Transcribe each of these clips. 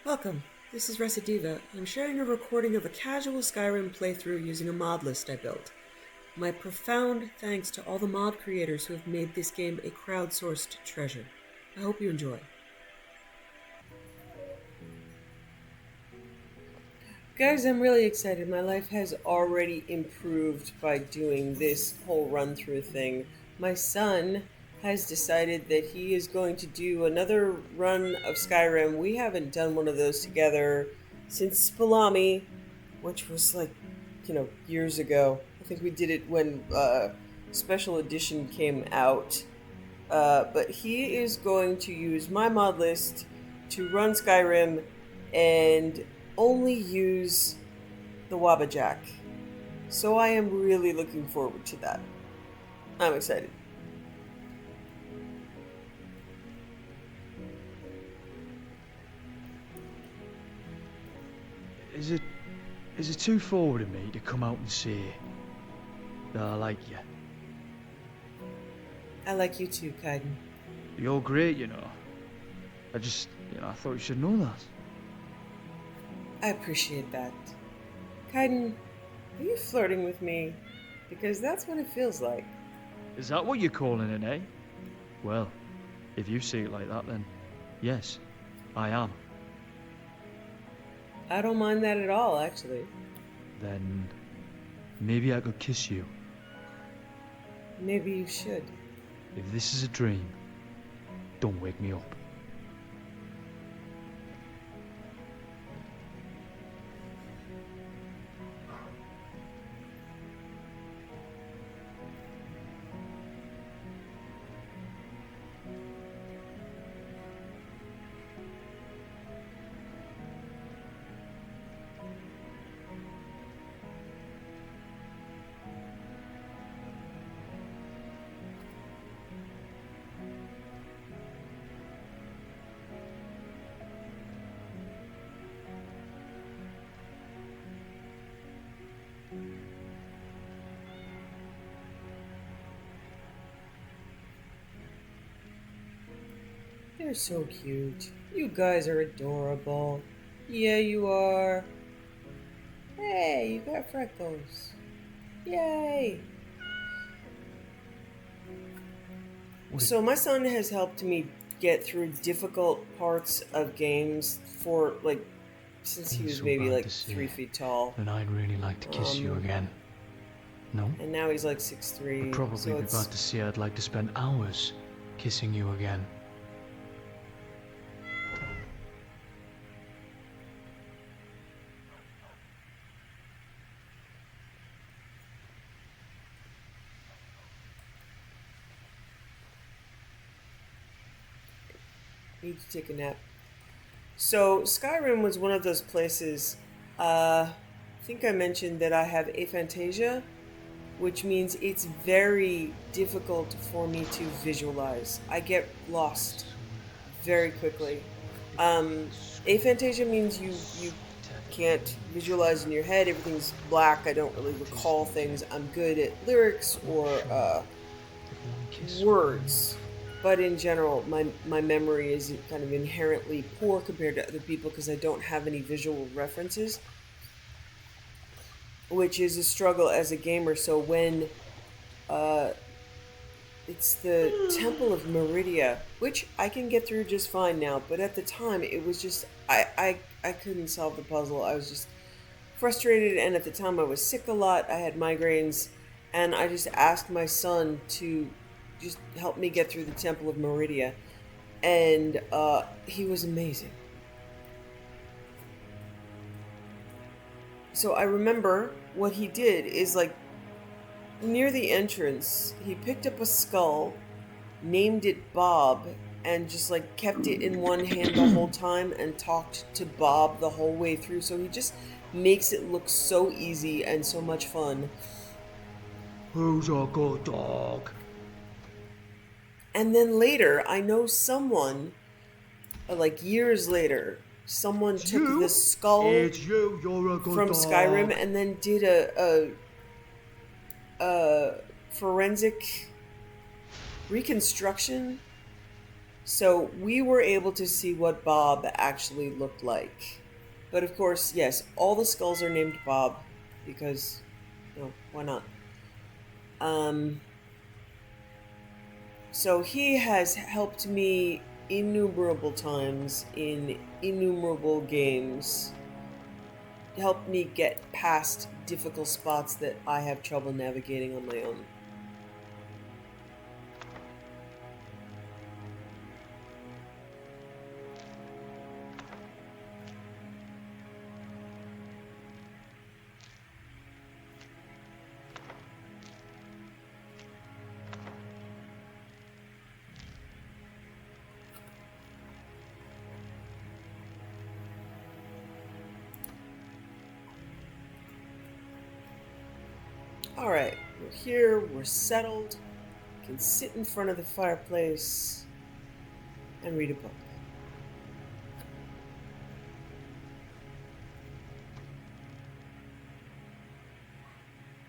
Welcome. This is Recidiva. I'm sharing a recording of a casual Skyrim playthrough using a mod list I built. My profound thanks to all the mod creators who have made this game a crowdsourced treasure. I hope you enjoy. Guys, I'm really excited. My life has already improved by doing this whole run-through thing. My son has decided that he is going to do another run of Skyrim. We haven't done one of those together since Spelami, which was years ago. I think we did it when Special Edition came out. But he is going to use my mod list to run Skyrim and only use the Wabbajack. So I am really looking forward to that. I'm excited. Is it too forward of me to come out and say that I like you? I like you too, Kaidan. You're great, you know. I thought you should know that. I appreciate that. Kaidan, are you flirting with me? Because that's what it feels like. Is that what you're calling it, eh? Well, if you see it like that, then yes, I am. I don't mind that at all, actually. Then maybe I could kiss you. Maybe you should. If this is a dream, don't wake me up. You're so cute. You guys are adorable. Yeah, you are. Hey, you got freckles. Yay! So my son has helped me get through difficult parts of games since he was maybe 3 feet tall. And I'd really like to kiss you again. No? And now he's 6'3". I'd probably be about to say I'd like to spend hours kissing you again. Need to take a nap. So Skyrim was one of those places. I think I mentioned that I have aphantasia, which means it's very difficult for me to visualize. I get lost very quickly. Aphantasia means you can't visualize in your head. Everything's black. I don't really recall things. I'm good at lyrics or words. But in general, my memory is kind of inherently poor compared to other people because I don't have any visual references, which is a struggle as a gamer. So when it's the Temple of Meridia, which I can get through just fine now, but at the time it was just, I couldn't solve the puzzle. I was just frustrated, and at the time I was sick a lot. I had migraines, and I just asked my son to just help me get through the Temple of Meridia, and he was amazing. So I remember what he did is near the entrance, he picked up a skull, named it Bob, and just kept it in one hand the whole time and talked to Bob the whole way through. So he just makes it look so easy and so much fun. Who's a good dog? And then later, I know someone, years later, someone took the skull from Skyrim and then did a forensic reconstruction So we were able to see what Bob actually looked like. But of course, yes, all the skulls are named Bob because, why not? Um, so he has helped me innumerable times in innumerable games, helped me get past difficult spots that I have trouble navigating on my own. Alright, we're here, we're settled, can sit in front of the fireplace and read a book.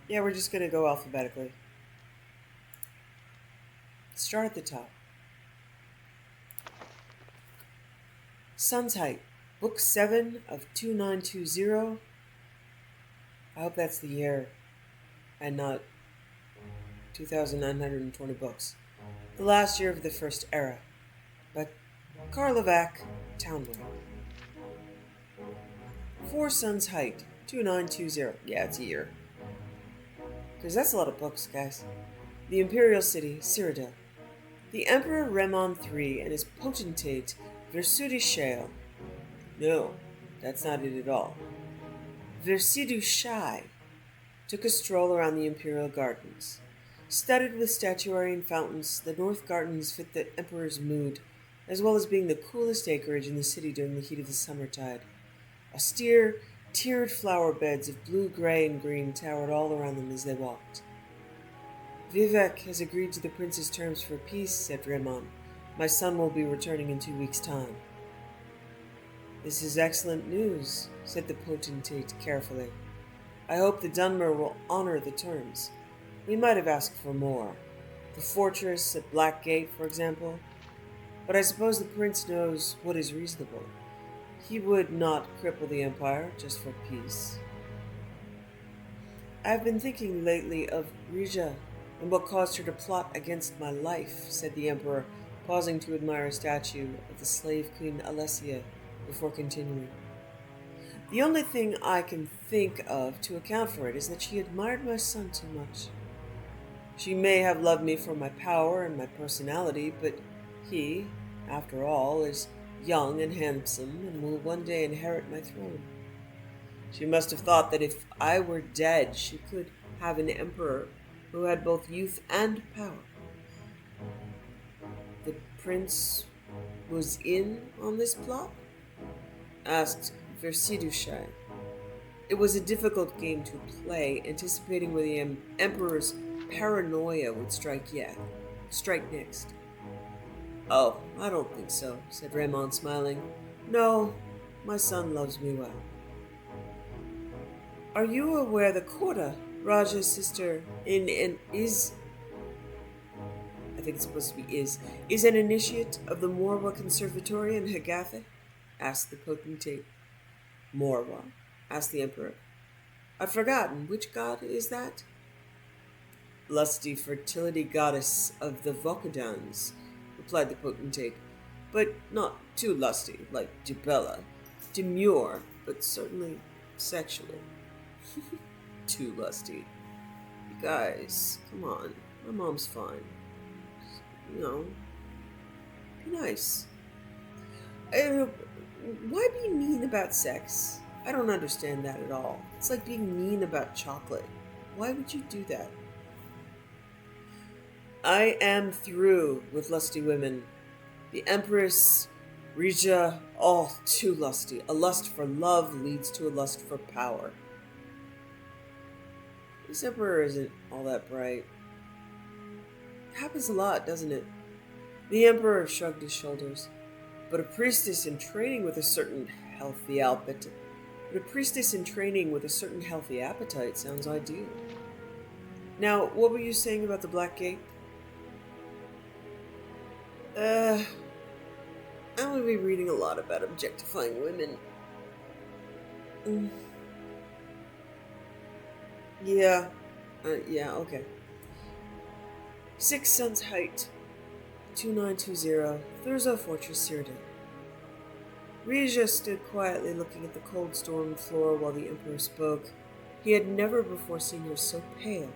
Yeah, we're just gonna go alphabetically. Start at the top. Sun's Height, Book 7 of 2920. I hope that's the year and not 2,920 books. The last year of the First Era, by Karlovac Townley. 4 Sun's Height, 2920. Yeah, it's a year. Because that's a lot of books, guys. The Imperial City, Cyrodiil. The Emperor Remon III and his potentate, Versudichael. No, that's not it at all. Versiduchai took a stroll around the Imperial Gardens. Studded with statuary and fountains, the North Gardens fit the Emperor's mood, as well as being the coolest acreage in the city during the heat of the summertide. Austere, tiered flower beds of blue, gray, and green towered all around them as they walked. Vivek has agreed to the prince's terms for peace, said Remon. My son will be returning in 2 weeks' time. This is excellent news, said the potentate carefully. I hope the Dunmer will honor the terms. We might have asked for more. The fortress at Black Gate, for example. But I suppose the prince knows what is reasonable. He would not cripple the empire just for peace. I've been thinking lately of Rija and what caused her to plot against my life, said the emperor, pausing to admire a statue of the slave queen Alessia before continuing. The only thing I can think of to account for it is that she admired my son too much. She may have loved me for my power and my personality, but he, after all, is young and handsome and will one day inherit my throne. She must have thought that if I were dead, she could have an emperor who had both youth and power. The prince was in on this plot? Asked Versiduchai. It was a difficult game to play, anticipating where the emperor's paranoia would strike next. Oh, I don't think so, said Raymond, smiling. No, my son loves me well. Are you aware that Korda, Raja's sister, I think it's supposed to be is an initiate of the Morwa Conservatory in Hagatha? Asked the potentate. Morwa? Asked the emperor. I've forgotten. Which god is that? Lusty fertility goddess of the Vokadans, replied the potentate, but not too lusty, like Dibella. Demure, but certainly sexual. Too lusty. You guys, come on. My mom's fine. Be nice. Why be mean about sex? I don't understand that at all. It's like being mean about chocolate. Why would you do that? I am through with lusty women. The Empress, Rija, all too lusty. A lust for love leads to a lust for power. This emperor isn't all that bright. It happens a lot, doesn't it? The emperor shrugged his shoulders. But a priestess in training with a certain healthy appetite sounds ideal. Now, what were you saying about the Black Gate? to be reading a lot about objectifying women. Mm. Yeah. Yeah, okay. 6 Suns Height, 2920, Thurzo Fortress, Cyrodiil. Rija stood quietly looking at the cold stone floor while the Emperor spoke. He had never before seen her so pale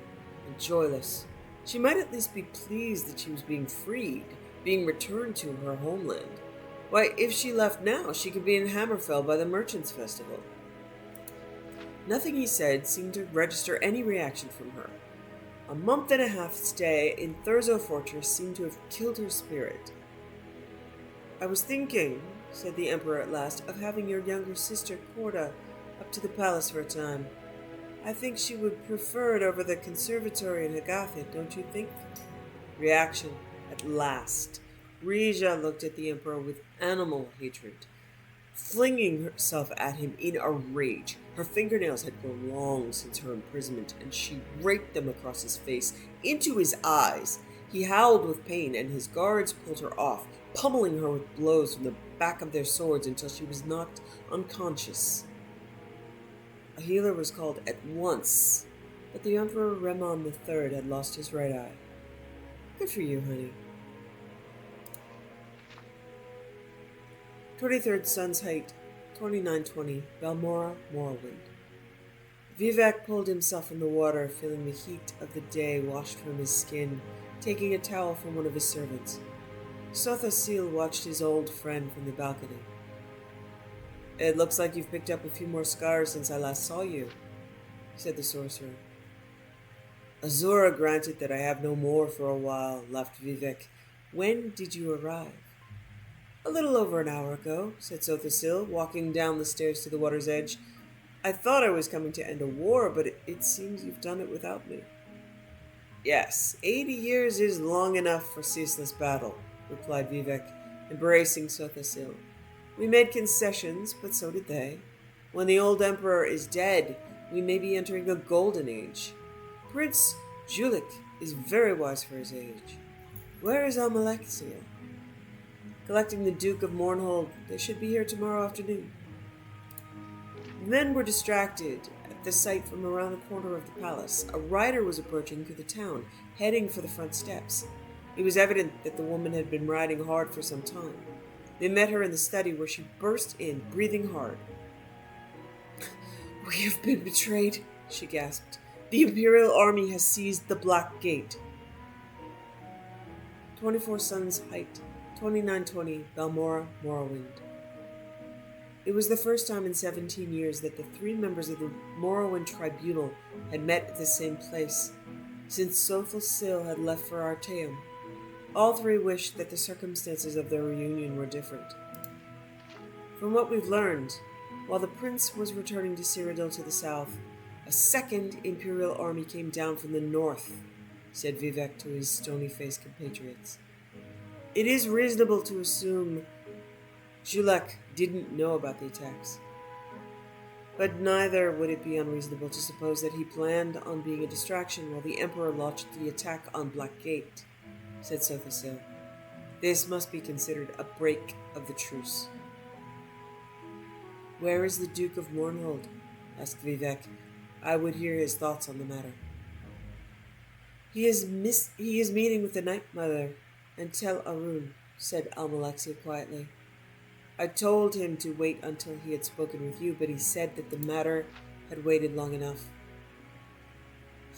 and joyless. She might at least be pleased that she was being freed, being returned to her homeland. Why, if she left now, she could be in Hammerfell by the Merchants' Festival. Nothing he said seemed to register any reaction from her. A month and a half's stay in Thurzo Fortress seemed to have killed her spirit. I was thinking, said the Emperor at last, of having your younger sister, Corda, up to the palace for a time. I think she would prefer it over the conservatory in Hagathid, don't you think? Reaction, at last. Rija looked at the Emperor with animal hatred, flinging herself at him in a rage. Her fingernails had grown long since her imprisonment, and she raked them across his face, into his eyes. He howled with pain, and his guards pulled her off, pummeling her with blows from the back of their swords until she was knocked unconscious. A healer was called at once, but the Emperor Remon III had lost his right eye. Good for you, honey. 23rd Sun's Height, 2920, Balmora, Morrowind. Vivek pulled himself from the water, feeling the heat of the day washed from his skin, taking a towel from one of his servants. Sotha Seal watched his old friend from the balcony. It looks like you've picked up a few more scars since I last saw you, said the sorcerer. Azura granted that I have no more for a while, laughed Vivek. When did you arrive? A little over an hour ago, said Sothasil, walking down the stairs to the water's edge. I thought I was coming to end a war, but it seems you've done it without me. Yes, 80 years is long enough for ceaseless battle, replied Vivek, embracing Sothasil. We made concessions, but so did they. When the old emperor is dead, we may be entering a golden age. Prince Julik is very wise for his age. Where is Almalexia? Collecting the Duke of Mournhold. They should be here tomorrow afternoon. The men were distracted at the sight from around the corner of the palace. A rider was approaching through the town, heading for the front steps. It was evident that the woman had been riding hard for some time. They met her in the study, where she burst in, breathing hard. We have been betrayed, she gasped. The Imperial Army has seized the Black Gate. 24 Suns Height, 2920, Balmora, Morrowind. It was the first time in 17 years that the 3 members of the Morrowind Tribunal had met at the same place, since Sothasil had left for Artaeum. All 3 wished that the circumstances of their reunion were different. From what we've learned, while the prince was returning to Cyrodiil to the south, a second Imperial army came down from the north, said Vivek to his stony-faced compatriots. It is reasonable to assume Julek didn't know about the attacks. But neither would it be unreasonable to suppose that he planned on being a distraction while the Emperor launched the attack on Black Gate, said Sothasil. This must be considered a break of the truce. Where is the Duke of Mournhold? Asked Vivek. I would hear his thoughts on the matter. He is meeting with the Night Mother and Tel Arun, said Almalexia quietly. I told him to wait until he had spoken with you, but he said that the matter had waited long enough.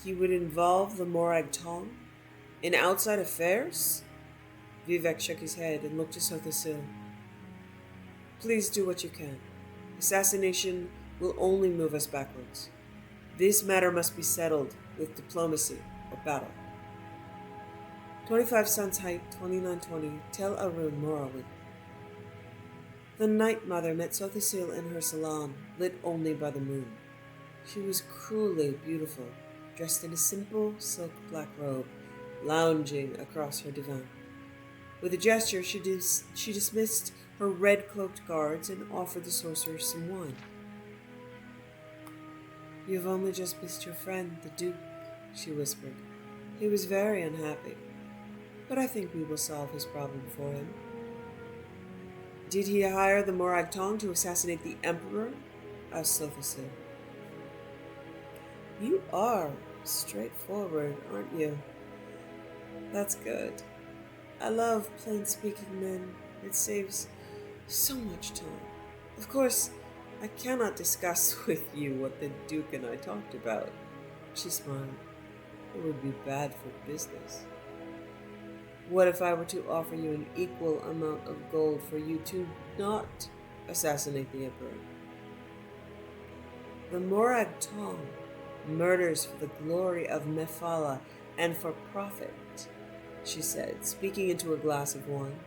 He would involve the Morag Tong in outside affairs? Vivek shook his head and looked to Sothasil. Please do what you can. Assassination will only move us backwards. This matter must be settled with diplomacy or battle. 25 Suns Height, 2920, Tel Arun, Morrowind. The Night Mother met Sothasil in her salon, lit only by the moon. She was cruelly beautiful, dressed in a simple silk black robe, lounging across her divan. With a gesture, she dismissed her red-cloaked guards and offered the sorcerer some wine. You have only just missed your friend, the Duke, she whispered. He was very unhappy, but I think we will solve his problem for him. Did he hire the Morag Tong to assassinate the Emperor? Asked Sothasil. You are straightforward, aren't you? That's good. I love plain-speaking men. It saves so much time. Of course, I cannot discuss with you what the Duke and I talked about. She smiled. It would be bad for business. What if I were to offer you an equal amount of gold for you to not assassinate the Emperor? The Morag Tong murders for the glory of Mephala and for profit, she said, speaking into a glass of wine.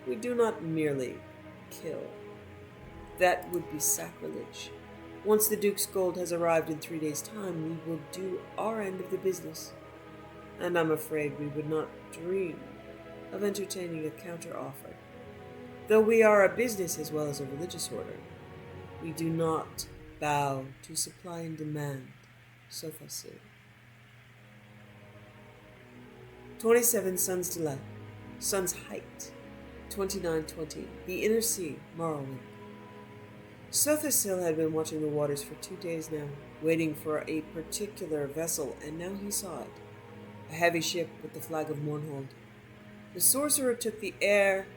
We do not merely kill. That would be sacrilege. Once the Duke's gold has arrived in 3 days' time, we will do our end of the business. And I'm afraid we would not dream of entertaining a counter-offer. Though we are a business as well as a religious order, we do not bow to supply and demand, Sothasil. 27 Sun's Delay, Sun's Height, 2920, the Inner Sea, Morrowind. Sothasil had been watching the waters for 2 days now, waiting for a particular vessel, and now he saw it. A heavy ship with the flag of Mournhold. The sorcerer took the air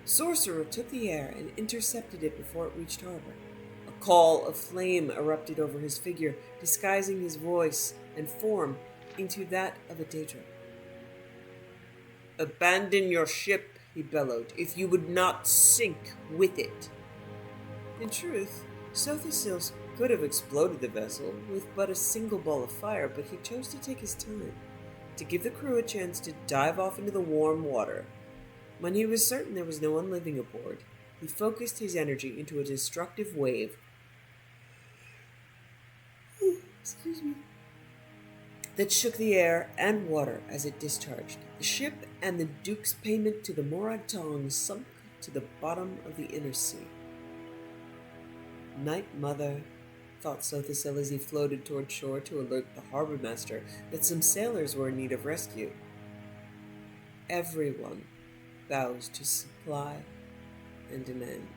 and intercepted it before it reached harbor. A call of flame erupted over his figure, disguising his voice and form into that of a Daedra. Abandon your ship, he bellowed, if you would not sink with it. In truth, Sothasil could have exploded the vessel with but a single ball of fire, but he chose to take his time, to give the crew a chance to dive off into the warm water. When he was certain there was no one living aboard, he focused his energy into a destructive wave that shook the air and water as it discharged. The ship and the Duke's payment to the Morag Tong sunk to the bottom of the Inner Sea. Night, Mother, thought Sothasil as he floated toward shore to alert the harbor master that some sailors were in need of rescue. Everyone bows to supply and demand.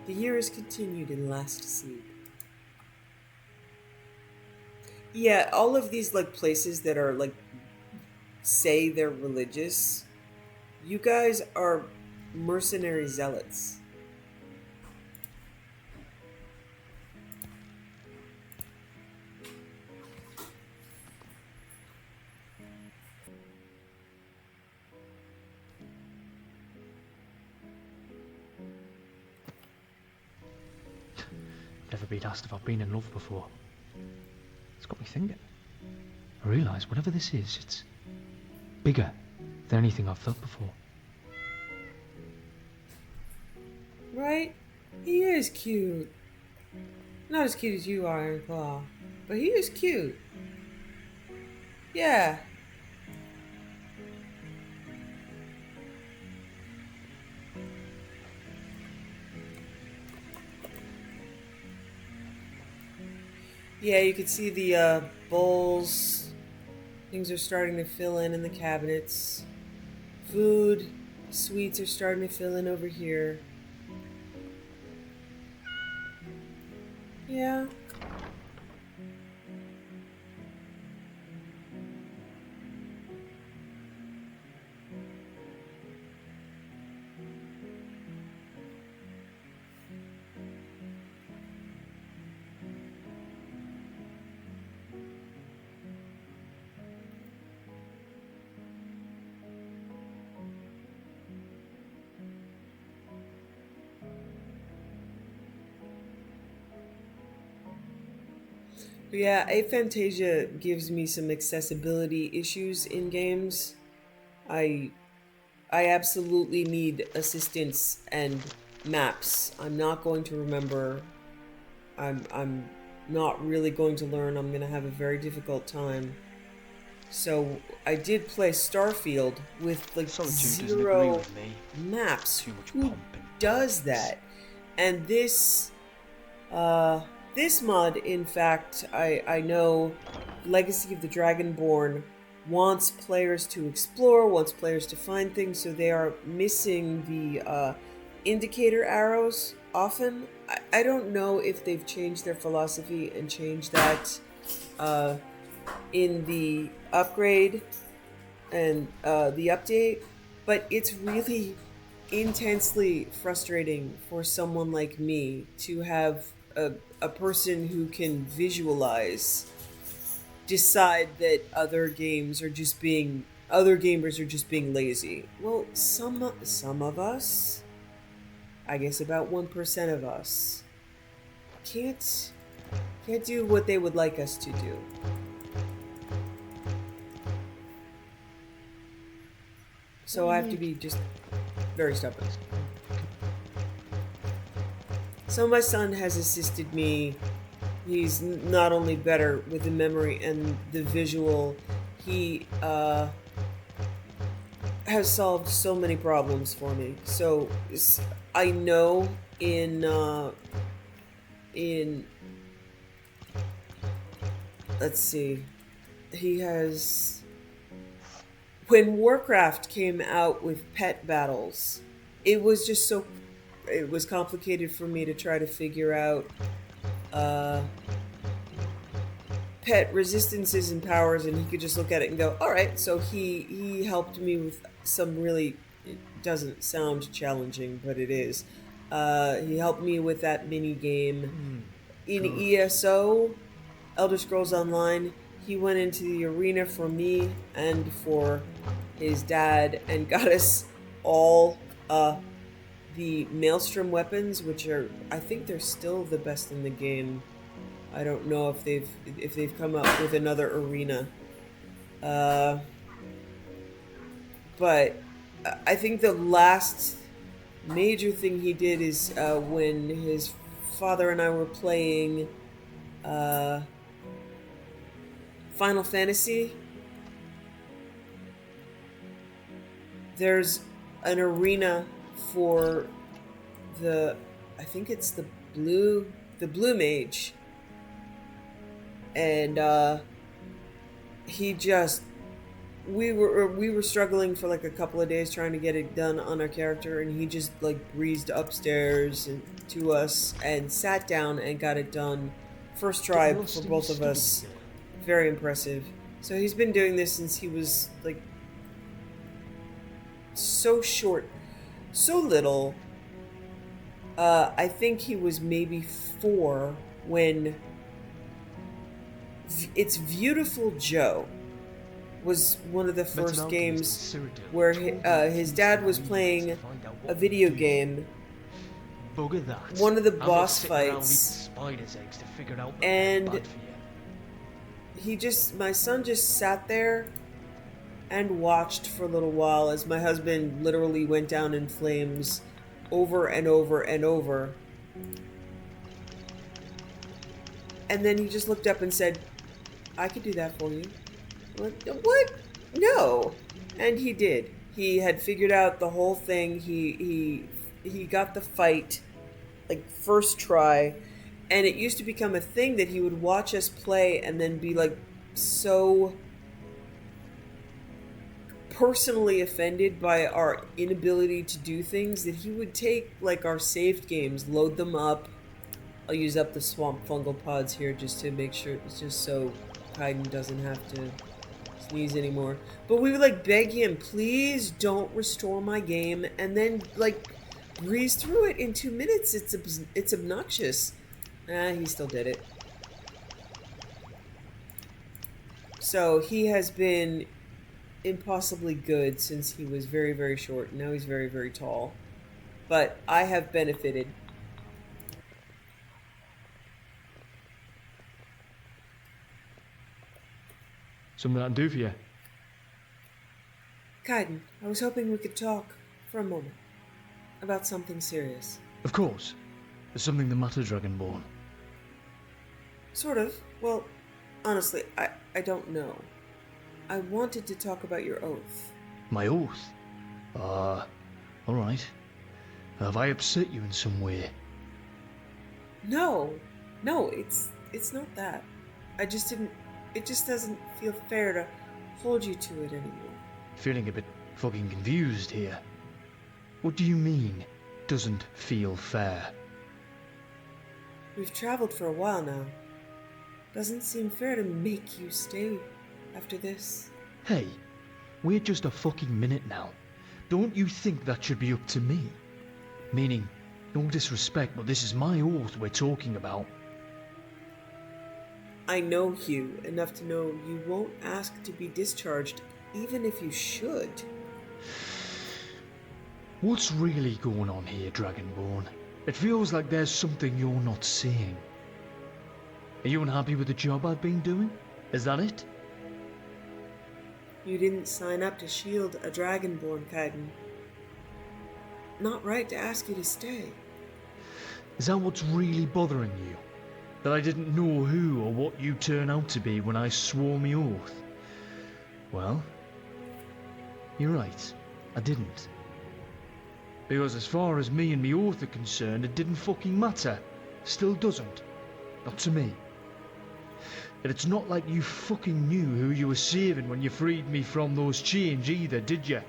The year is continued in Last Seed. Yeah, all of these places that are say they're religious, you guys are mercenary zealots. Never been asked if I've been in love before. It's got me thinking. I realise whatever this is, it's bigger than anything I've felt before. Right? He is cute. Not as cute as you are, Ironclaw, but he is cute. Yeah. Yeah, you can see the bowls. Things are starting to fill in the cabinets. Food, sweets are starting to fill in over here. Yeah. Yeah, Aphantasia gives me some accessibility issues in games. I absolutely need assistance and maps. I'm not going to remember. I'm not really going to learn. I'm going to have a very difficult time. So I did play Starfield with zero maps. Who does that? And this this mod, in fact, I know Legacy of the Dragonborn wants players to explore, wants players to find things, so they are missing the indicator arrows often. I don't know if they've changed their philosophy and changed that uh, in the upgrade and the update, but it's really intensely frustrating for someone like me to have a person who can visualize decide that other gamers are just being lazy. Well, some of us, I guess about 1% of us, can't do what they would like us to do. So I have to be just very stubborn. So my son has assisted me. He's not only better with the memory and the visual, he has solved so many problems for me. So I know in let's see, he has, when Warcraft came out with pet battles, it was just so, it was complicated for me to try to figure out pet resistances and powers, and he could just look at it and go, all right. So he helped me with some really, it doesn't sound challenging, but it is. He helped me with that mini game in ESO, Elder Scrolls Online. He went into the arena for me and for his dad and got us all the Maelstrom weapons, which are, I think they're still the best in the game. I don't know if they've come up with another arena. But I think the last major thing he did is when his father and I were playing Final Fantasy. There's an arena for I think it's the blue mage, and we were struggling for like a couple of days trying to get it done on our character, and he just like breezed upstairs to us and sat down and got it done first try for both of us. Very impressive. So he's been doing this since he was like so short, so little. I think he was maybe 4 when It's Beautiful Joe was one of the first games where his dad was playing a video game, one of the boss fights, and my son just sat there and watched for a little while as my husband literally went down in flames over and over and over. And then he just looked up and said, I could do that for you. What? No. And he did. He had figured out the whole thing. He got the fight like first try, and it used to become a thing that he would watch us play and then be like so personally offended by our inability to do things that he would take like our saved games, load them up. I'll use up the swamp fungal pods here just to make sure, it's just so Kaidan doesn't have to sneeze anymore. But we would like beg him, please don't restore my game, and then like breeze through it in 2 minutes. It's obnoxious. He still did it. So he has been impossibly good since he was very, very short. Now he's very, very tall. But I have benefited. Something I can do for you? Kaidan, I was hoping we could talk for a moment about something serious. Of course. There's something the matter, Dragonborn. Sort of. Well, honestly, I don't know. I wanted to talk about your oath. My oath? Alright. Have I upset you in some way? No, it's not that. I just didn't. It just doesn't feel fair to hold you to it anymore. Feeling a bit fucking confused here. What do you mean, doesn't feel fair? We've traveled for a while now. Doesn't seem fair to make you stay after this. Hey, we're just a fucking minute now. Don't you think that should be up to me? Meaning, no disrespect, but this is my oath we're talking about. I know Hugh enough to know you won't ask to be discharged, even if you should. What's really going on here, Dragonborn? It feels like there's something you're not seeing. Are you unhappy with the job I've been doing? Is that it? You didn't sign up to shield a Dragonborn, Kaidan. Not right to ask you to stay. Is that what's really bothering you? That I didn't know who or what you turn out to be when I swore me oath? Well, you're right, I didn't. Because as far as me and me oath are concerned, it didn't fucking matter. Still doesn't. Not to me. And it's not like you fucking knew who you were saving when you freed me from those chains either, did you?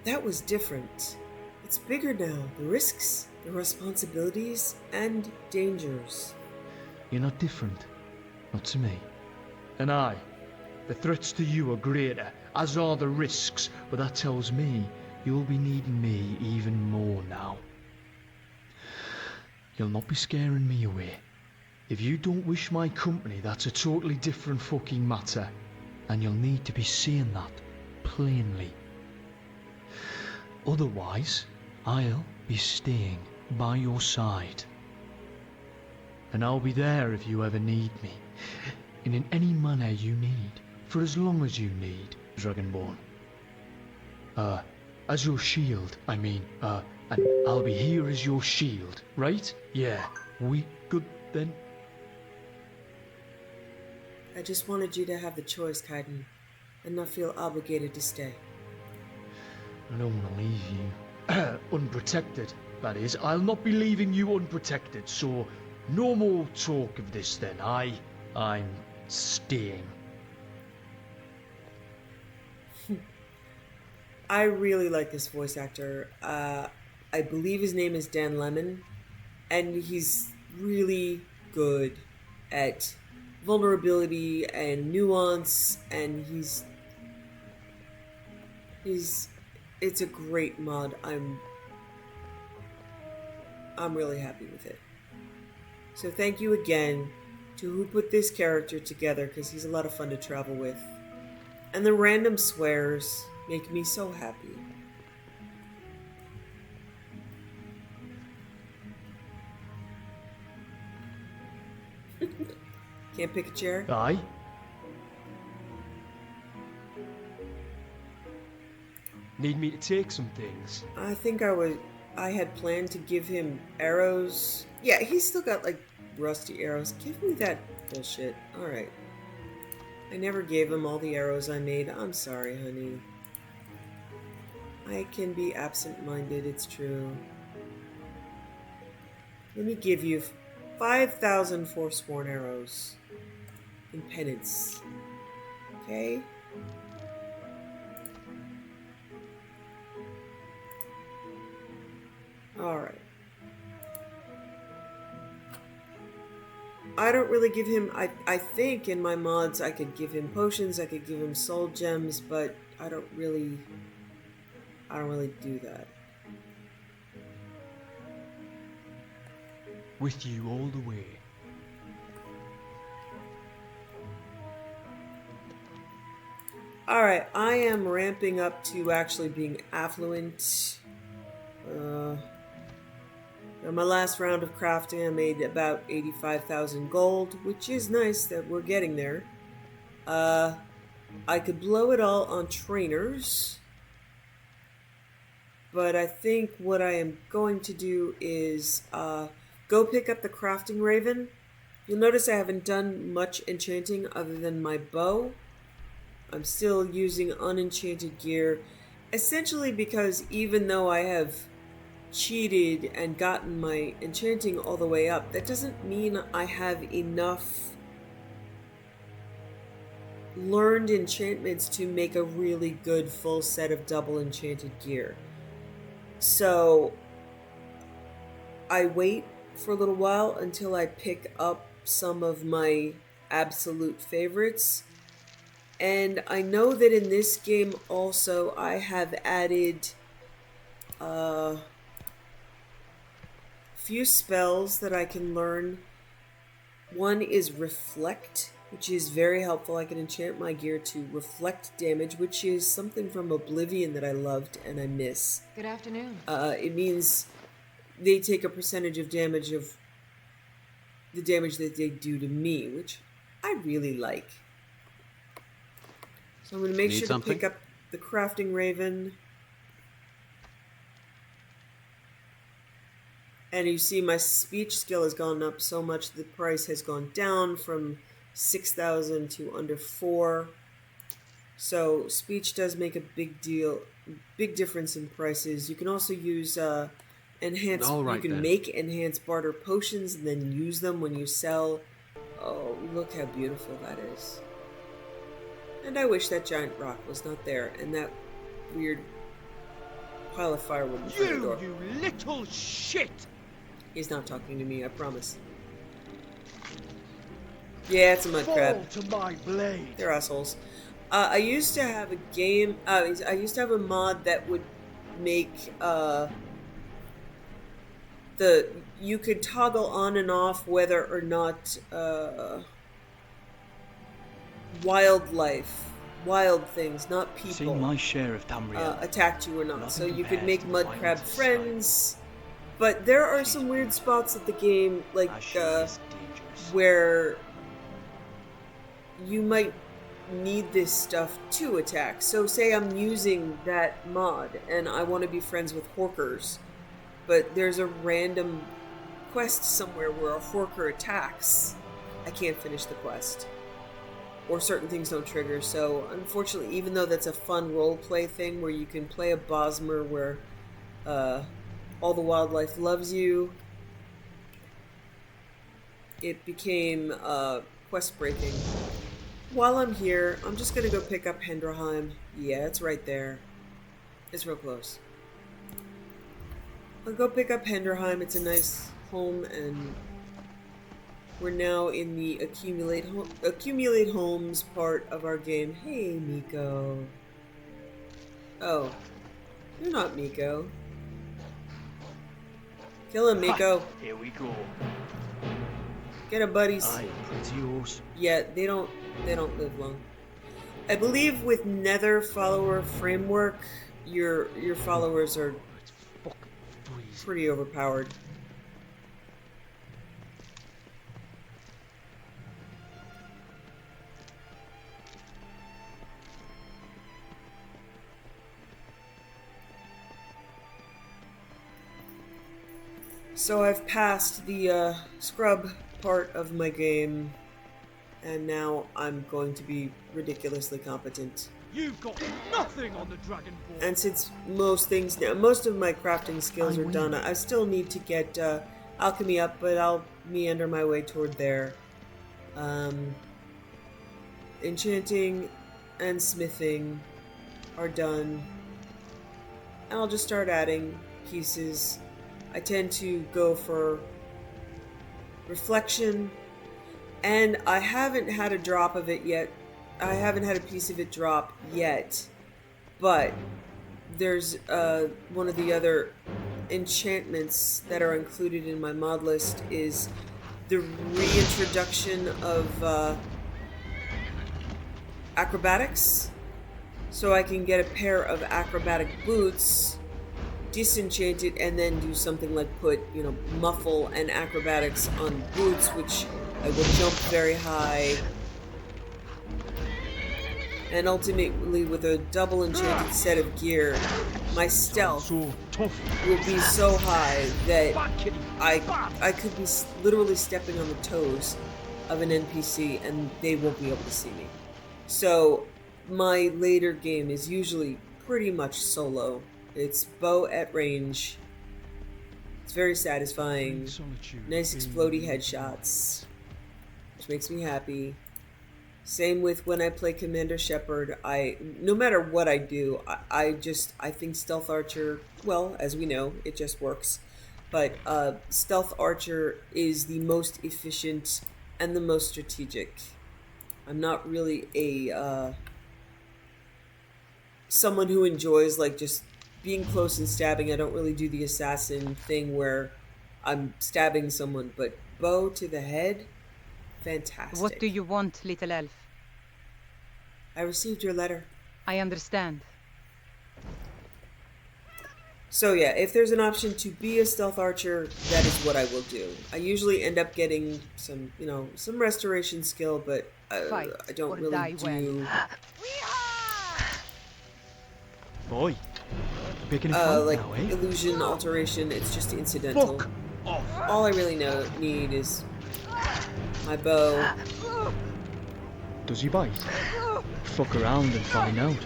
That was different. It's bigger now. The risks, the responsibilities, and dangers. You're not different. Not to me. And the threats to you are greater, as are the risks, but that tells me you'll be needing me even more now. You'll not be scaring me away. If you don't wish my company, that's a totally different fucking matter, and you'll need to be saying that plainly. Otherwise, I'll be staying by your side. And I'll be there if you ever need me, and in any manner you need, for as long as you need, Dragonborn. As your shield, I mean, and I'll be here as your shield, right? Yeah, we good then? I just wanted you to have the choice, Kaidan, and not feel obligated to stay. I don't want to leave you unprotected, that is. I'll not be leaving you unprotected, so no more talk of this then. I'm staying. I really like this voice actor. I believe his name is Dan Lemon, and he's really good at vulnerability and nuance, and it's a great mod. I'm really happy with it. So thank you again to who put this character together, because he's a lot of fun to travel with. And the random swears make me so happy. Can't pick a chair? Aye? Need me to take some things? I think I had planned to give him arrows. Yeah, he's still got like rusty arrows. Give me that bullshit. Alright. I never gave him all the arrows I made. I'm sorry, honey. I can be absent-minded, it's true. Let me give you 5,000 forsworn arrows in penance. Okay? Alright. I don't really give him... I think in my mods I could give him potions, I could give him soul gems, but I don't really do that. With you all the way. Alright, I am ramping up to actually being affluent. On my last round of crafting, I made about 85,000 gold, which is nice that we're getting there. I could blow it all on trainers, but I think what I am going to do is go pick up the crafting raven. You'll notice I haven't done much enchanting other than my bow. I'm still using unenchanted gear, essentially because even though I have cheated and gotten my enchanting all the way up, that doesn't mean I have enough learned enchantments to make a really good full set of double enchanted gear. So I wait for a little while until I pick up some of my absolute favorites. And I know that in this game also I have added a few spells that I can learn. One is Reflect, which is very helpful. I can enchant my gear to reflect damage, which is something from Oblivion that I loved and I miss. Good afternoon. It means they take a percentage of damage of the damage that they do to me, which I really like. So I'm going to make sure to pick up the Crafting Raven. And you see my speech skill has gone up so much the price has gone down from 6,000 to under 4. So speech does make a big difference in prices. You can also use enhanced. You can make enhanced barter potions and then use them when you sell. Oh, look how beautiful that is. And I wish that giant rock was not there and that weird pile of firewood in front of the door. You little shit! He's not talking to me, I promise. Yeah, it's a mud crab. To my blade. They're assholes. I used to have a game. I used to have a mod that would make you could toggle on and off whether or not wild things, not people, seen my share of Tamriel, attacked you or not. So you could make mud crab friends. But there are some weird spots of the game, like where you might need this stuff to attack. So say I'm using that mod and I want to be friends with Horkers, but there's a random quest somewhere where a Horker attacks. I can't finish the quest. Or certain things don't trigger. So unfortunately, even though that's a fun roleplay thing where you can play a Bosmer where all the wildlife loves you, it became quest breaking. While I'm here, I'm just gonna go pick up Hendraheim. Yeah, it's right there. It's real close. I'll go pick up Hendraheim. It's a nice home, and we're now in the accumulate homes part of our game. Hey, Miko. Oh, you're not Miko. Kill him, Miko. Here we go. Get him, buddies. Aye, pretty horse. Yeah, they don't live long. I believe with Nether follower framework, your followers are pretty overpowered. So I've passed the scrub part of my game, and now I'm going to be ridiculously competent. You've got nothing on the Dragonborn. And since most of my crafting skills are done, I still need to get alchemy up, but I'll meander my way toward there. Enchanting and smithing are done, and I'll just start adding pieces. I tend to go for reflection, and I haven't had a drop of it yet. I haven't had a piece of it drop yet, but there's one of the other enchantments that are included in my mod list is the reintroduction of acrobatics, so I can get a pair of acrobatic boots, disenchant it, and then do something like put, muffle and acrobatics on boots, which I will jump very high. And ultimately, with a double enchanted set of gear, my stealth will be so high that I could be literally stepping on the toes of an NPC and they won't be able to see me. So my later game is usually pretty much solo. It's bow at range. It's very satisfying. Nice explodey headshots, which makes me happy. Same with when I play Commander Shepard. No matter what I do, I think Stealth Archer, well, as we know, it just works. But Stealth Archer is the most efficient and the most strategic. I'm not really a someone who enjoys like just being close and stabbing. I don't really do the assassin thing where I'm stabbing someone, but bow to the head, What do fantastic. you want, little elf? I received your letter. I understand. So yeah, if there's an option to be a stealth archer, that is what I will do. I usually end up getting some, some restoration skill, but Fight I don't or really die do Boy, you picking a fight like now, eh? illusion alteration. It's just incidental. Fuck off! All I really need is my bow. Does he bite? Fuck around and find out.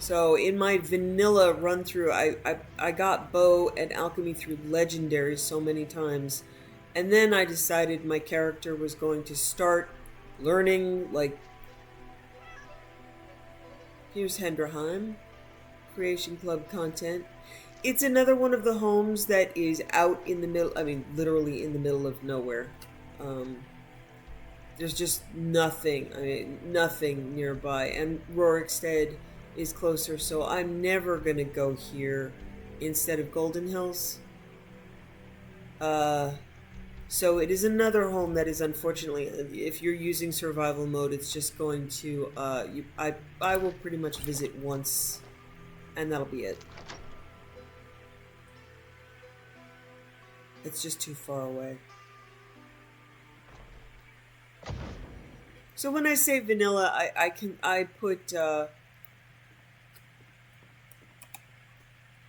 So in my vanilla run through, I got bow and alchemy through legendaries so many times, and then I decided my character was going to start learning like. Here's Henderheim, Creation Club content. It's another one of the homes that is out in the middle. I mean, literally in the middle of nowhere. There's just nothing. I mean, nothing nearby, and Rorikstead is closer, so I'm never gonna go here instead of Golden Hills. So it is another home that is unfortunately, if you're using survival mode, it's just going to I will pretty much visit once, and that'll be it. It's just too far away. So when I say vanilla, I put the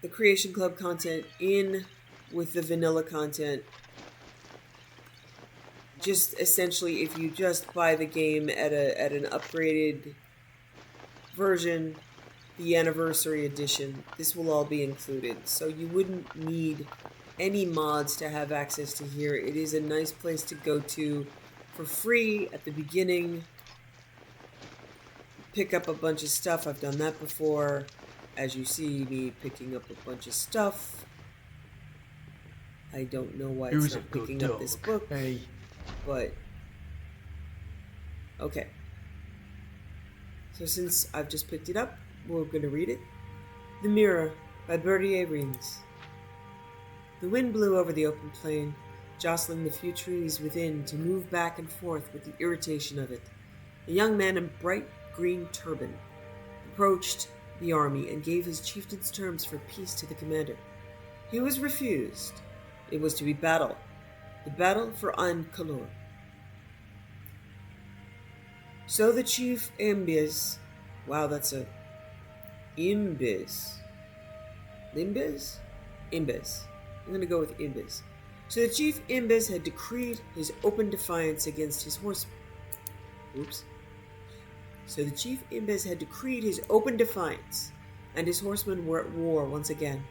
Creation Club content in with the vanilla content. Just essentially, if you just buy the game at an upgraded version, the Anniversary Edition, this will all be included. So you wouldn't need any mods to have access to here. It is a nice place to go to for free at the beginning. Pick up a bunch of stuff. I've done that before. As you see me picking up a bunch of stuff. I don't know why it's not picking up this book. Hey. But okay. So since I've just picked it up, we're going to read it. The Mirror by Bertie Reams. The wind blew over the open plain, jostling the few trees within to move back and forth with the irritation of it. A young man in bright green turban approached the army and gave his chieftain's terms for peace to the commander. He was refused. It was to be battle. The battle for Ain-Kalor. So the chief Imbiz, wow, that's a Imbiz. Imbiz? Imbiz. I'm going to go with Imbiz. So the chief Imbiz had decreed his open defiance against his horsemen. So the chief Imbiz had decreed his open defiance, and his horsemen were at war once again.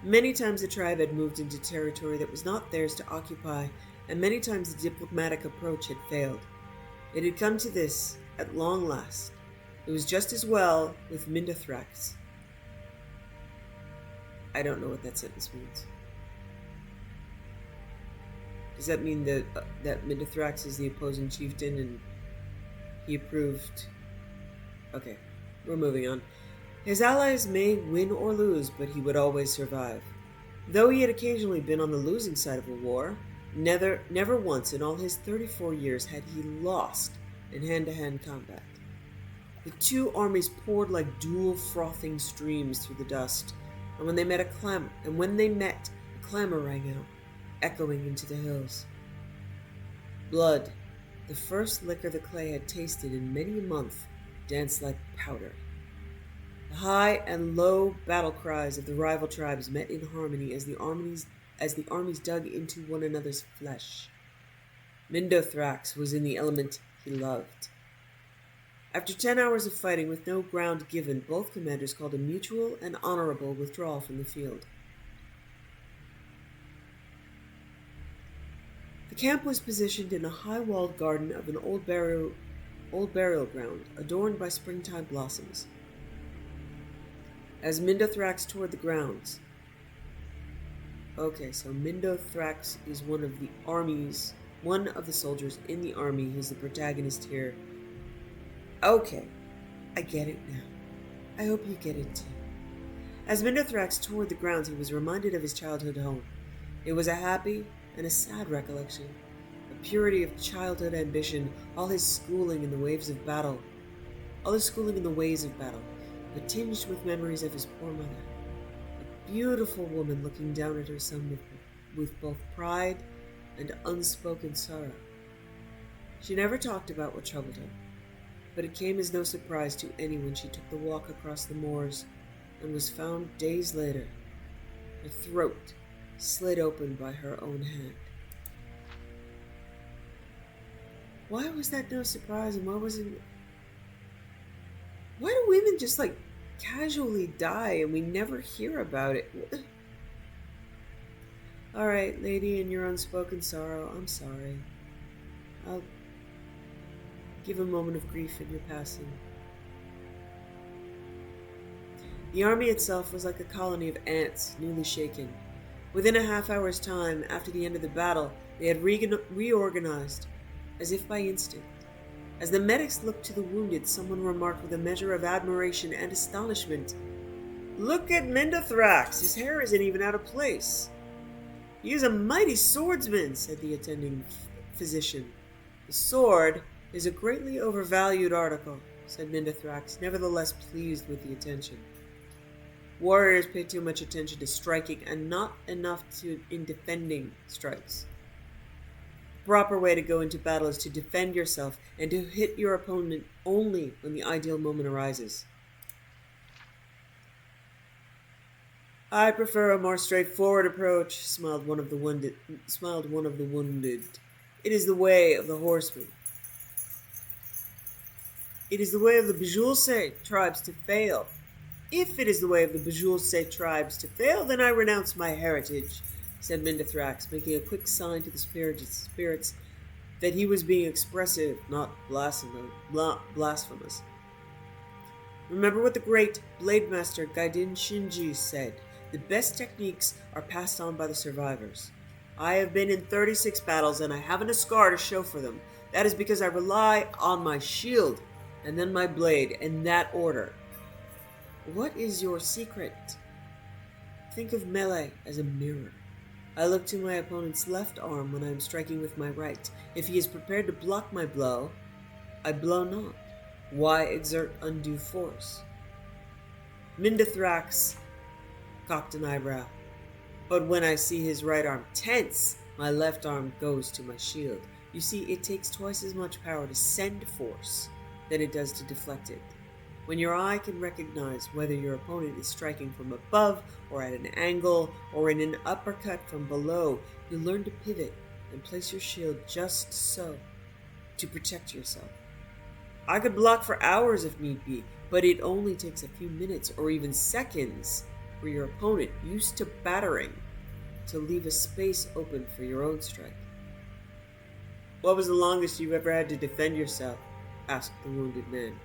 Many times the tribe had moved into territory that was not theirs to occupy, and many times the diplomatic approach had failed. It had come to this, at long last. It was just as well with Mindathrax. I don't know what that sentence means. Does that mean that Mindathrax is the opposing chieftain and he approved? Okay, we're moving on. His allies may win or lose, but he would always survive. Though he had occasionally been on the losing side of a war, never once in all his 34 years had he lost in hand-to-hand combat. The two armies poured like dual frothing streams through the dust, and when they met, a clamor rang out, echoing into the hills. Blood, the first liquor the clay had tasted in many a month, danced like powder. The high and low battle cries of the rival tribes met in harmony as the armies dug into one another's flesh. Mindothrax was in the element he loved. After 10 hours of fighting with no ground given, both commanders called a mutual and honorable withdrawal from the field. The camp was positioned in a high-walled garden of an old burial ground, adorned by springtime blossoms. As Mindothrax toured the grounds... Okay, so Mindothrax is one of the soldiers in the army. He's the protagonist here. Okay, I get it now. I hope you get it too. As Mindothrax toured the grounds, he was reminded of his childhood home. It was a happy and a sad recollection. The purity of childhood ambition, all his schooling in the ways of battle, but tinged with memories of his poor mother. A beautiful woman looking down at her son with both pride and unspoken sorrow. She never talked about what troubled her, but it came as no surprise to any when she took the walk across the moors and was found days later, her throat slit open by her own hand. Why was that no surprise, and why do women just casually die and we never hear about it? Alright, lady, in your unspoken sorrow, I'm sorry. I'll give a moment of grief in your passing. The army itself was like a colony of ants, newly shaken. Within a half-hour's time, after the end of the battle, they had reorganized, as if by instinct. As the medics looked to the wounded, someone remarked with a measure of admiration and astonishment, "Look at Mindothrax! His hair isn't even out of place." "He is a mighty swordsman," said the attending physician. "The sword is a greatly overvalued article," said Mindothrax, nevertheless pleased with the attention. Warriors pay too much attention to striking and not enough in defending strikes. The proper way to go into battle is to defend yourself and to hit your opponent only when the ideal moment arises. "I prefer a more straightforward approach," smiled one of the wounded. "It is the way of the horsemen. It is the way of the Bajulse tribes to fail. If it is the way of the Bajulse tribes to fail, then I renounce my heritage," said Mindothrax, making a quick sign to the spirits that he was being expressive, not blasphemous. Remember what the great blade master Kaidan Shinji said: "The best techniques are passed on by the survivors." I have been in 36 battles, and I haven't a scar to show for them. That is because I rely on my shield, and then my blade, in that order. What is your secret? Think of melee as a mirror. I look to my opponent's left arm when I am striking with my right. If he is prepared to block my blow, I blow not. Why exert undue force? Mindothrax cocked an eyebrow. But when I see his right arm tense, my left arm goes to my shield. You see, it takes twice as much power to send force than it does to deflect it. When your eye can recognize whether your opponent is striking from above or at an angle or in an uppercut from below, you learn to pivot and place your shield just so to protect yourself. I could block for hours if need be, but it only takes a few minutes or even seconds for your opponent, used to battering, to leave a space open for your own strike. "What was the longest you've ever had to defend yourself?" asked the wounded man.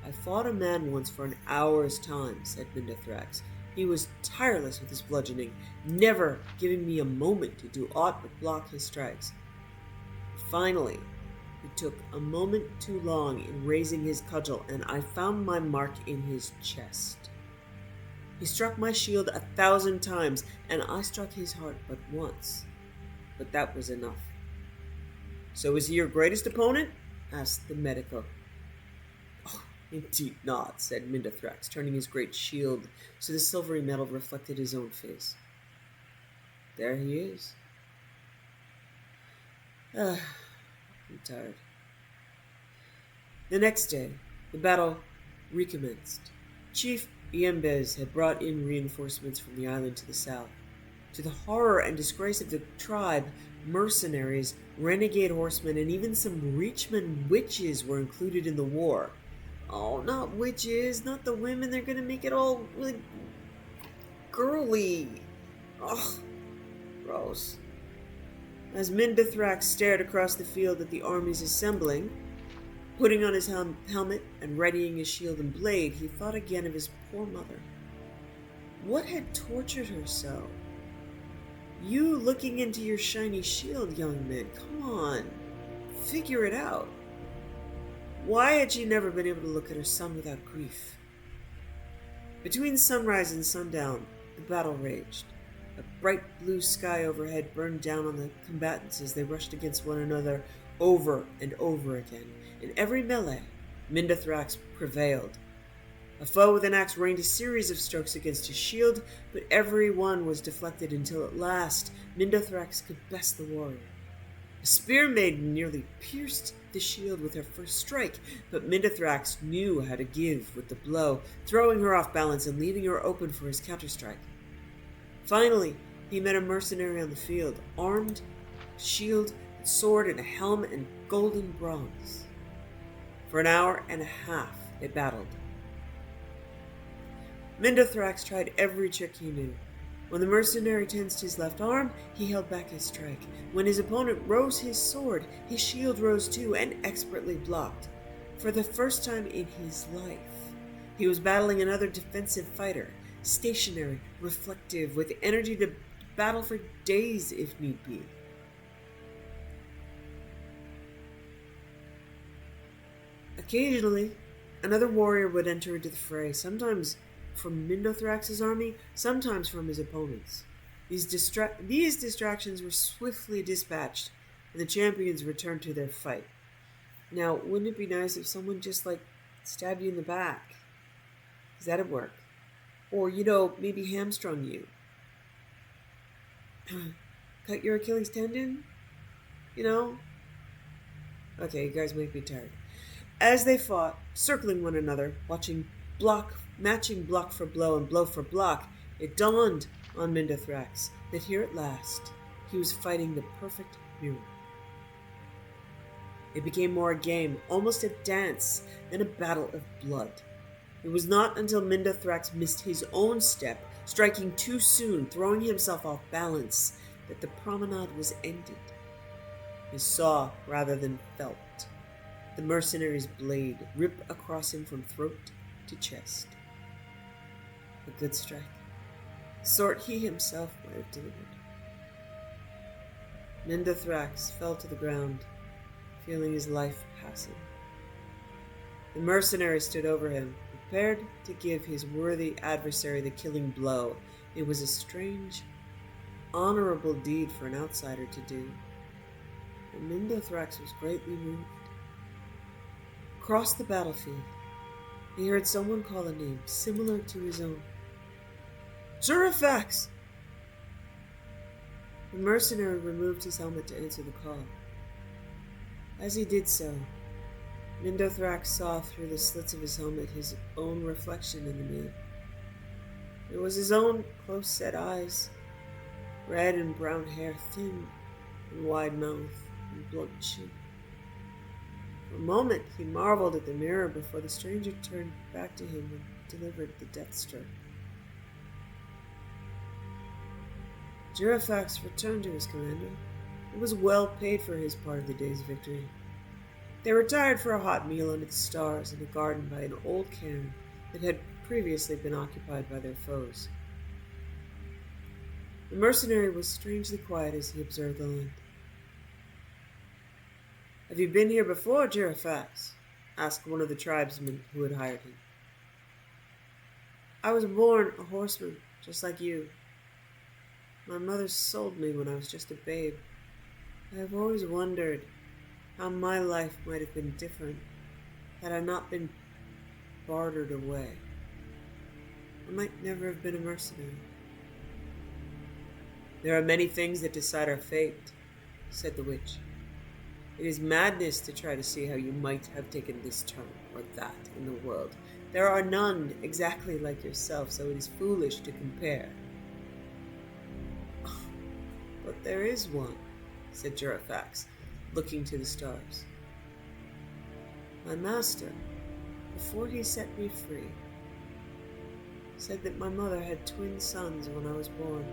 "I fought a man once for an hour's time," said Mindothrax. "He was tireless with his bludgeoning, never giving me a moment to do aught but block his strikes. Finally, he took a moment too long in raising his cudgel, and I found my mark in his chest. He struck my shield 1,000 times, and I struck his heart but once. But that was enough." "So is he your greatest opponent?" asked the medico. "Oh, indeed not," said Mindothrax, turning his great shield so the silvery metal reflected his own face. "There he is." I'm tired. The next day, the battle recommenced. Chief Iembes had brought in reinforcements from the island to the south. To the horror and disgrace of the tribe, mercenaries, renegade horsemen, and even some Reachman witches were included in the war. Oh, not witches, not the women. They're gonna make it all really girly. Ugh, gross. As Mindathrax stared across the field at the armies assembling, putting on his helmet and readying his shield and blade, he thought again of his poor mother. What had tortured her so? You looking into your shiny shield, young man, come on. Figure it out. Why had she never been able to look at her son without grief? Between sunrise and sundown, the battle raged. A bright blue sky overhead burned down on the combatants as they rushed against one another over and over again. In every melee, Mindathrax prevailed. A foe with an axe rained a series of strokes against his shield, but every one was deflected until at last Mindathrax could best the warrior. A spear maiden nearly pierced the shield with her first strike, but Mindathrax knew how to give with the blow, throwing her off balance and leaving her open for his counterstrike. Finally, he met a mercenary on the field, armed, shield, and sword, and a helm and golden bronze. For an hour and a half they battled. Mindathrax tried every trick he knew. When the mercenary tensed his left arm, he held back his strike. When his opponent rose his sword, his shield rose too and expertly blocked. For the first time in his life, he was battling another defensive fighter, stationary, reflective, with energy to battle for days if need be. Occasionally, another warrior would enter into the fray, sometimes from Mindathrax's army, sometimes from his opponents. These distractions were swiftly dispatched, and the champions returned to their fight. Now, wouldn't it be nice if someone just, stabbed you in the back? Because that'd work. Or, maybe hamstrung you. Cut your Achilles tendon? Okay, you guys make me tired. As they fought, circling one another, matching block for blow and blow for block, it dawned on Mindathrax that here at last he was fighting the perfect mirror. It became more a game, almost a dance, than a battle of blood. It was not until Mindathrax missed his own step, striking too soon, throwing himself off balance, that the promenade was ended. He saw rather than felt the mercenary's blade rip across him from throat to chest. A good strike, sort he himself might have delivered. Mindathrax fell to the ground, feeling his life passing. The mercenary stood over him, prepared to give his worthy adversary the killing blow. It was a strange, honorable deed for an outsider to do, and Mindathrax was greatly moved. Across the battlefield, he heard someone call a name similar to his own. Jurafax! The mercenary removed his helmet to answer the call. As he did so, Mindathrax saw through the slits of his helmet his own reflection in the mirror. It was his own close-set eyes, red and brown hair, thin and wide mouth, and blunt chin. For a moment he marveled at the mirror before the stranger turned back to him and delivered the death stroke. Jurafax returned to his commander. It was well paid for his part of the day's victory. They retired for a hot meal under the stars in a garden by an old cairn that had previously been occupied by their foes. The mercenary was strangely quiet as he observed the land. "Have you been here before, Jurafax?" asked one of the tribesmen who had hired him. "I was born a horseman, just like you. My mother sold me when I was just a babe. I have always wondered how my life might have been different had I not been bartered away. I might never have been a mercenary." "There are many things that decide our fate," said the witch. "It is madness to try to see how you might have taken this turn or that in the world. There are none exactly like yourself, so it is foolish to compare." "But there is one," said Jarafax, looking to the stars. My master, before he set me free, said that my mother had twin sons when I was born.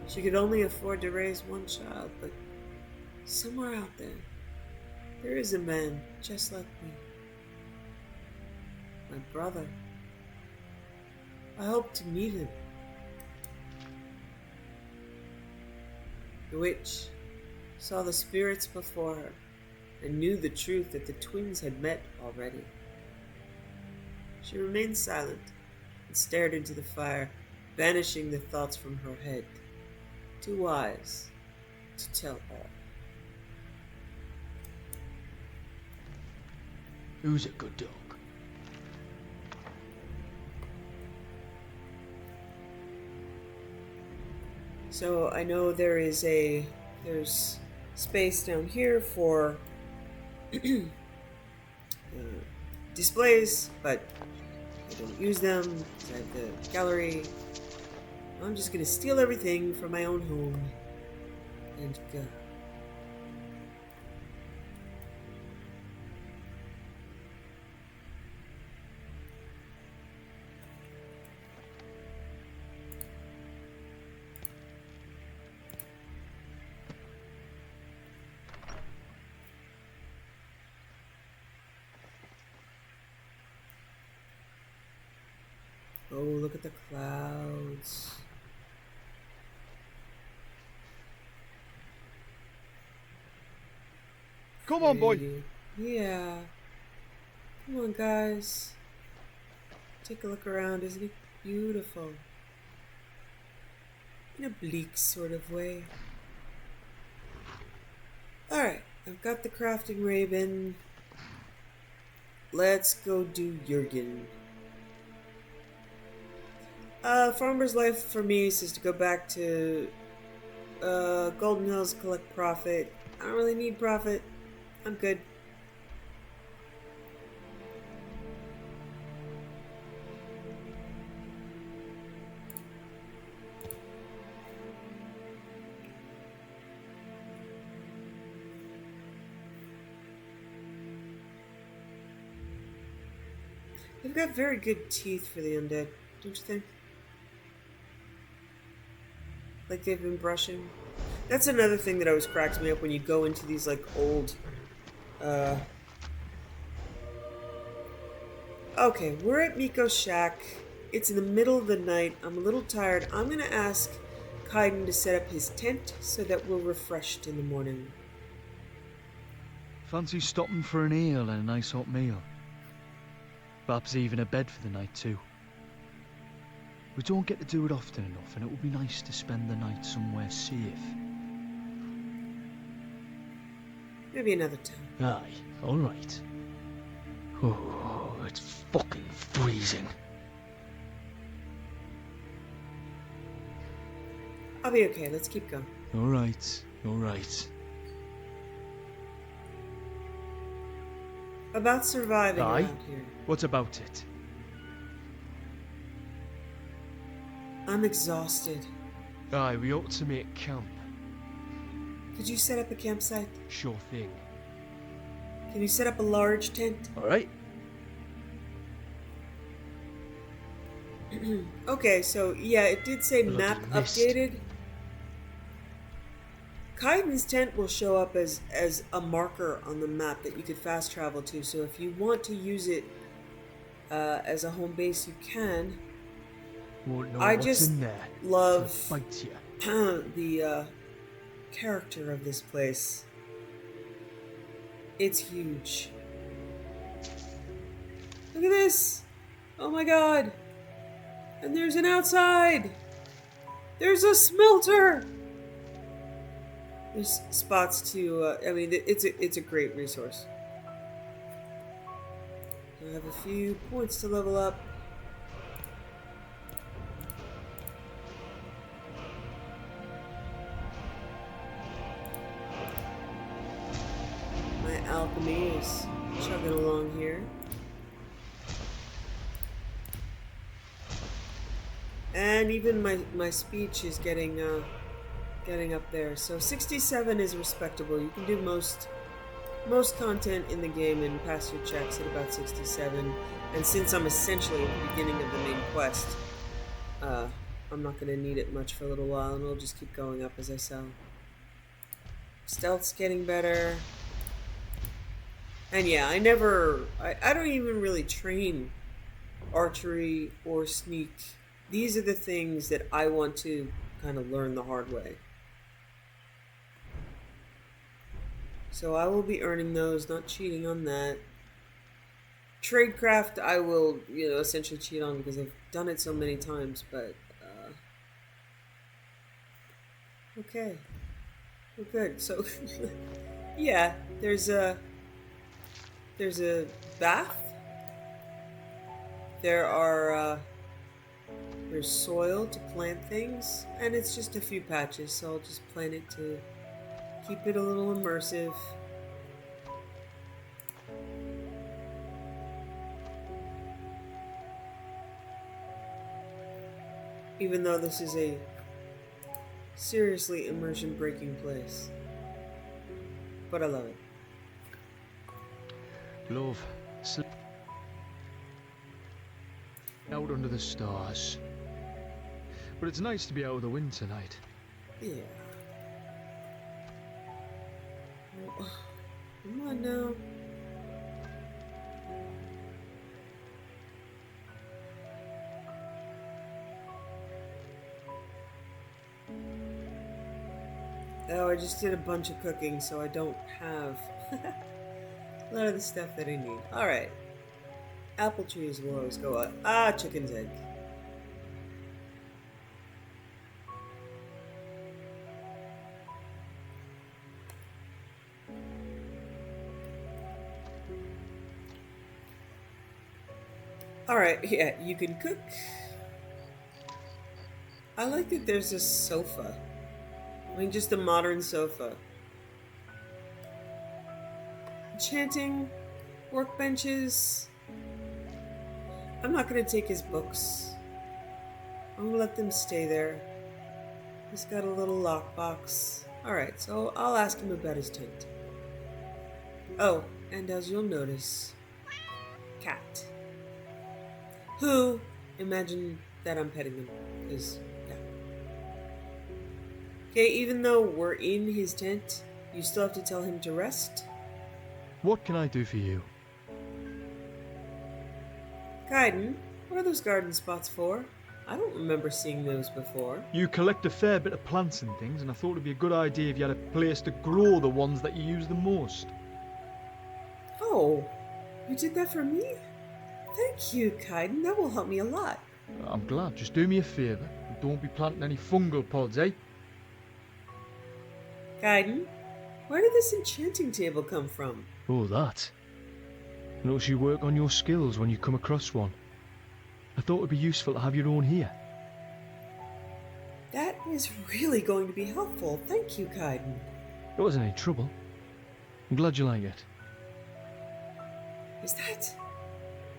She could only afford to raise one child, but somewhere out there is a man just like me. My brother. I hope to meet him. The witch saw the spirits before her and knew the truth that the twins had met already. She remained silent and stared into the fire, banishing the thoughts from her head, too wise to tell all. Who's a good dog? So I know there's space down here for displays, but I don't use them. I have the gallery. I'm just gonna steal everything from my own home and go. Oh, look at the clouds. Come on, boy. Pretty. Yeah. Come on, guys. Take a look around. Isn't it beautiful? In a bleak sort of way. Alright, I've got the crafting raven. Let's go do Jurgen. Farmer's life for me is to go back to Golden Hills, collect profit. I don't really need profit. I'm good. They've got very good teeth for the undead, don't you think? Like they've been brushing. That's another thing that always cracks me up when you go into these like old Okay, we're at Miko's shack. It's in the middle of the night. I'm a little tired. I'm gonna ask Kaidan to set up his tent so that we're refreshed in the morning. Fancy stopping for an ale and a nice hot meal. Perhaps even a bed for the night too. We don't get to do it often enough, and it would be nice to spend the night somewhere safe. Maybe another time. Aye, alright. Oh, it's fucking freezing. I'll be okay. Let's keep going. Alright, alright. About surviving Aye? around here. What about it? I'm exhausted. Aye, we ought to make camp. Could you set up a campsite? Sure thing. Can you set up a large tent? Alright. Okay, so yeah, it did say Bloody map mist. updated. Kaidan's tent will show up as a marker on the map that you could fast travel to, so if you want to use it as a home base, you can. Won't know I what's just in there. love So fight ya. the character of this place. It's huge. Look at this! Oh my god! And there's an outside! There's a smelter! There's spots to, I mean, it's a great resource. I have a few points to level up. My alchemy is chugging along here. And even my speech is getting getting up there. So 67 is respectable. You can do most content in the game and pass your checks at about 67. And since I'm essentially at the beginning of the main quest, I'm not going to need it much for a little while, and it'll just keep going up as I sell. Stealth's getting better. And yeah, I don't even really train archery or sneak. These are the things that I want to kind of learn the hard way. So I will be earning those, not cheating on that. Tradecraft I will, essentially cheat on because I've done it so many times, but okay. We're good. So yeah, there's a bath. There's soil to plant things, and it's just a few patches, so I'll just plant it to keep it a little immersive. Even though this is a seriously immersion-breaking place. But I love it. Love, sleep out under the stars. But it's nice to be out of the wind tonight. Yeah. Oh, come on now. Oh, I just did a bunch of cooking, so I don't have a lot of the stuff that I need. Alright. Apple trees will always go up. Ah, chicken's egg. Alright, yeah, you can cook. I like that there's a sofa. I mean, just a modern sofa. Enchanting, workbenches. I'm not going to take his books. I'm going to let them stay there. He's got a little lockbox. Alright, so I'll ask him about his tent. Oh, and as you'll notice, cat. Who, imagine that I'm petting them, because, yeah. Okay, even though we're in his tent, you still have to tell him to rest. What can I do for you? Kaidan, what are those garden spots for? I don't remember seeing those before. You collect a fair bit of plants and things, and I thought it'd be a good idea if you had a place to grow the ones that you use the most. Oh, you did that for me? Thank you, Kaidan. That will help me a lot. I'm glad. Just do me a favour and don't be planting any fungal pods, eh? Kaidan, where did this enchanting table come from? Oh, that. Notice you work on your skills when you come across one. I thought it'd be useful to have your own here. That is really going to be helpful. Thank you, Kaidan. It wasn't any trouble. I'm glad you like it. Is that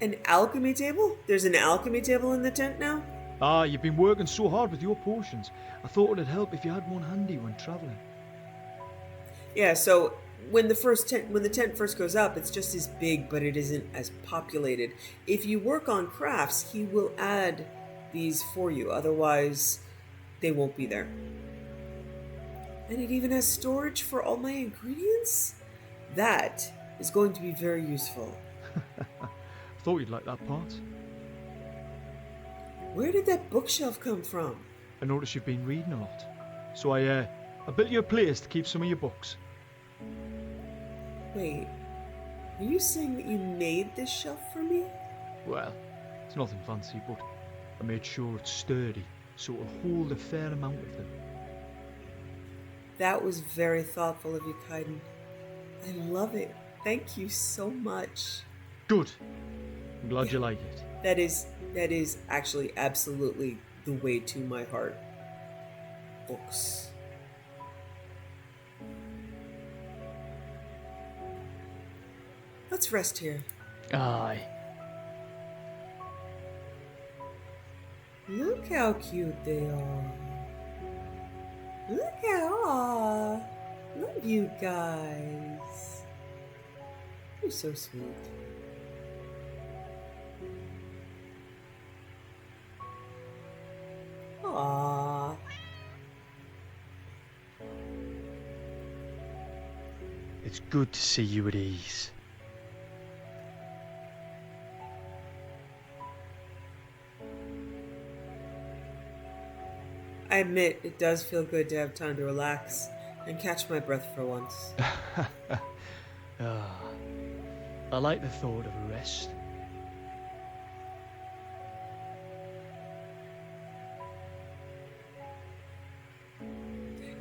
an alchemy table? There's an alchemy table in the tent now? Ah, you've been working so hard with your potions. I thought it'd help if you had one handy when travelling. Yeah, so when the tent first goes up, it's just as big, but it isn't as populated. If you work on crafts, he will add these for you. Otherwise, they won't be there. And it even has storage for all my ingredients? That is going to be very useful. I thought you'd like that part. Where did that bookshelf come from? I noticed you've been reading a lot. So I built you a place to keep some of your books. Wait, are you saying that you made this shelf for me? Well, it's nothing fancy, but I made sure it's sturdy, so it'll hold a fair amount of them. That was very thoughtful of you, Kaidan. I love it. Thank you so much. Good. I'm glad you like it. That is actually absolutely the way to my heart. Books. Let's rest here. Aye. Look how cute they are. Look at all. Love you guys. You're so sweet. Aww. It's good to see you at ease. I admit, it does feel good to have time to relax and catch my breath for once. Ah, I like the thought of a rest.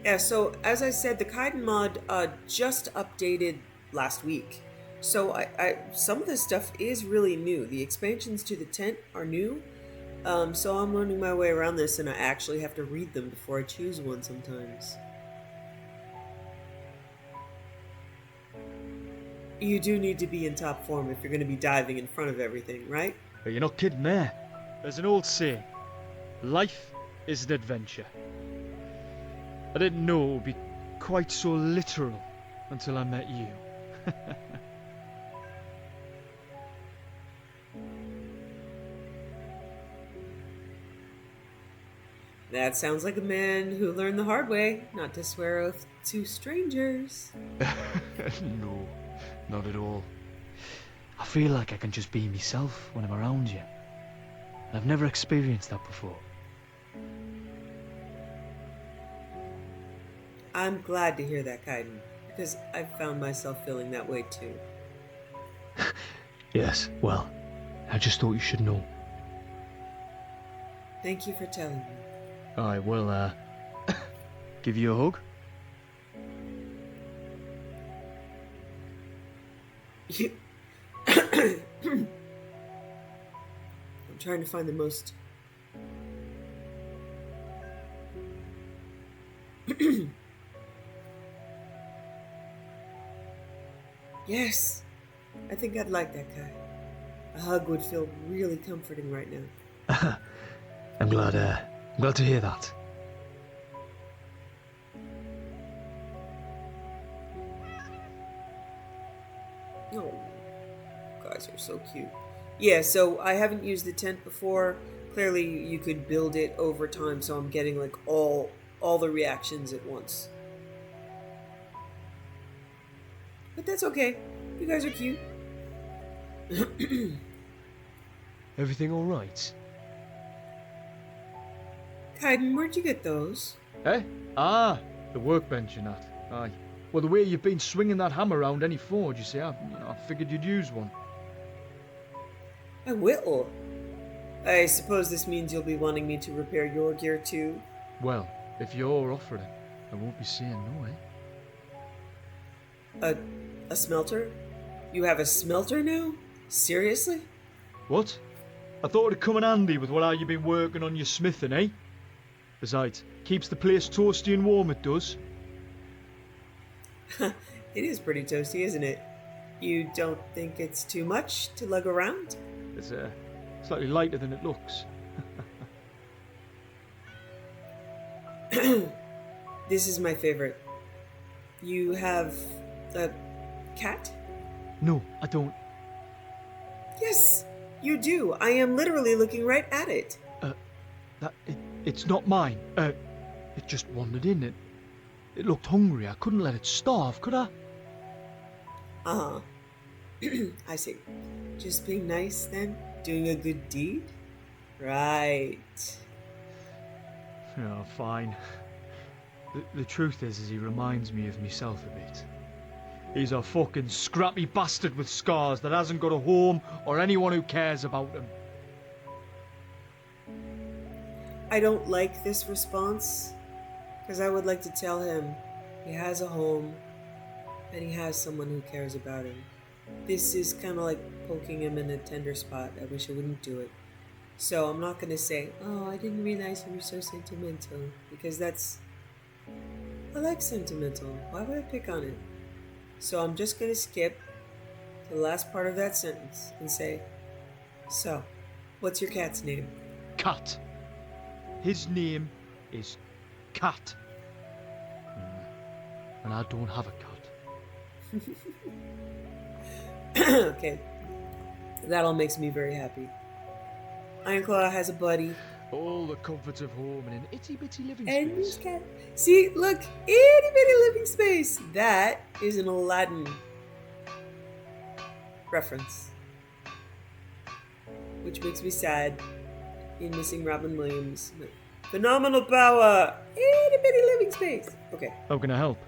Yeah, so as I said, the Kaidan mod just updated last week. So some of this stuff is really new. The expansions to the tent are new. So I'm learning my way around this, and I actually have to read them before I choose one sometimes. You do need to be in top form if you're going to be diving in front of everything, right? But you're not kidding there. There's an old saying, life is an adventure. I didn't know it would be quite so literal until I met you. That sounds like a man who learned the hard way not to swear oath to strangers. No, not at all. I feel like I can just be myself when I'm around you. I've never experienced that before. I'm glad to hear that, Kaidan, because I've found myself feeling that way too. Yes, well, I just thought you should know. Thank you for telling me. I will, give you a hug. I'm trying to find the most... Yes, I think I'd like that guy. A hug would feel really comforting right now. I'm glad to hear that. Oh, guys are so cute. Yeah, so I haven't used the tent before. Clearly, you could build it over time, so I'm getting like all the reactions at once. But that's okay. You guys are cute. Everything all right? Kaidan, where'd you get those? Eh? Ah, the workbench and that. Aye. Well, the way you've been swinging that hammer around any forge, you see, I figured you'd use one. I will. I suppose this means you'll be wanting me to repair your gear too? Well, if you're offering, I won't be saying no, eh? A smelter? You have a smelter now? Seriously? What? I thought it'd come in handy with what you've been working on your smithing, eh? Besides, keeps the place toasty and warm, it does. It is pretty toasty, isn't it? You don't think it's too much to lug around? It's slightly lighter than it looks. This is my favorite. You have a cat? No, I don't. Yes, you do. I am literally looking right at it. It's not mine. It just wandered in. It looked hungry. I couldn't let it starve, could I? Uh-huh. I see. Just being nice then? Doing a good deed? Right. Oh, fine. The truth is he reminds me of myself a bit. He's a fucking scrappy bastard with scars that hasn't got a home or anyone who cares about him. I don't like this response, because I would like to tell him he has a home and he has someone who cares about him. This is kind of like poking him in a tender spot. I wish I wouldn't do it. So I'm not going to say, oh, I didn't realize you were so sentimental, because that's... I like sentimental. Why would I pick on it? So I'm just going to skip to the last part of that sentence and say, so, what's your cat's name? Cat. His name is Cat. and I don't have a cat. Okay. That all makes me very happy. Ironclaw has a buddy. All the comforts of home in an itty-bitty living And space. his cat. See, look, itty bitty living space. That is an Aladdin reference. Which makes me sad in missing Robin Williams. Phenomenal power! Itty bitty living space. Okay. How can I help?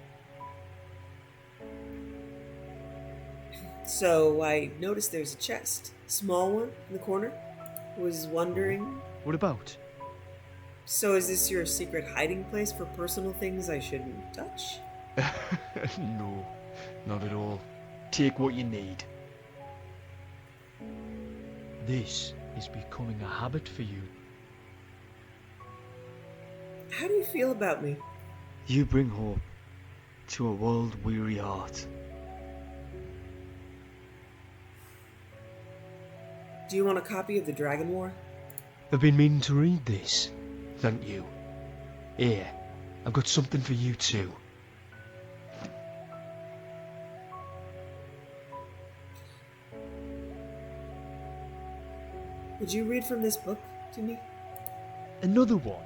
So I noticed there's a chest. Small one in the corner. Was wondering. What about? So is this your secret hiding place for personal things I shouldn't touch? No, not at all. Take what you need. This is becoming a habit for you. How do you feel about me? You bring hope to a world-weary heart. Do you want a copy of the Dragon War? I've been meaning to read this. Thank you. Here, I've got something for you too. Would you read from this book to me? Another one?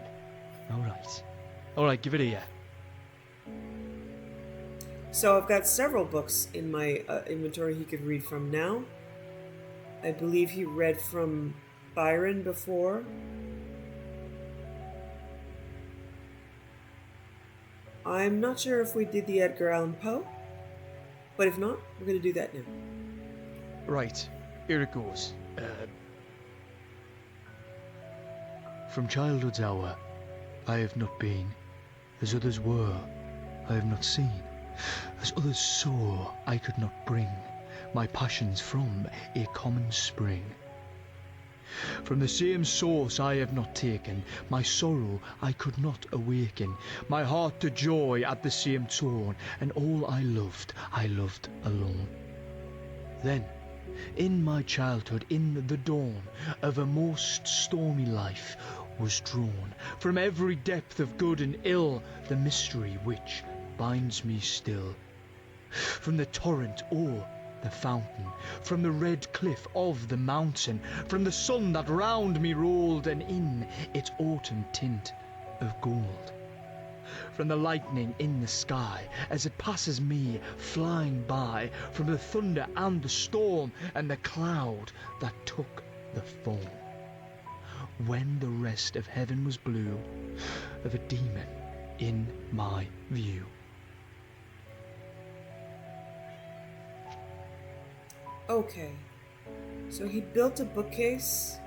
Alright, give it here. So I've got several books in my inventory he could read from now. I believe he read from Byron before. I'm not sure if we did the Edgar Allan Poe, but if not, we're going to do that now. Right, here it goes. From childhood's hour, I have not been, as others were, I have not seen, as others saw, I could not bring my passions from a common spring. From the same source I have not taken, my sorrow I could not awaken, my heart to joy at the same tone, and all I loved alone. Then, in my childhood, in the dawn of a most stormy life, was drawn from every depth of good and ill the mystery which binds me still. From the torrent o'er the fountain, from the red cliff of the mountain, from the sun that round me rolled, and in its autumn tint of gold. From the lightning in the sky, as it passes me flying by, from the thunder and the storm, and the cloud that took the form, when the rest of heaven was blue, of a demon in my view. Okay, so he built a bookcase,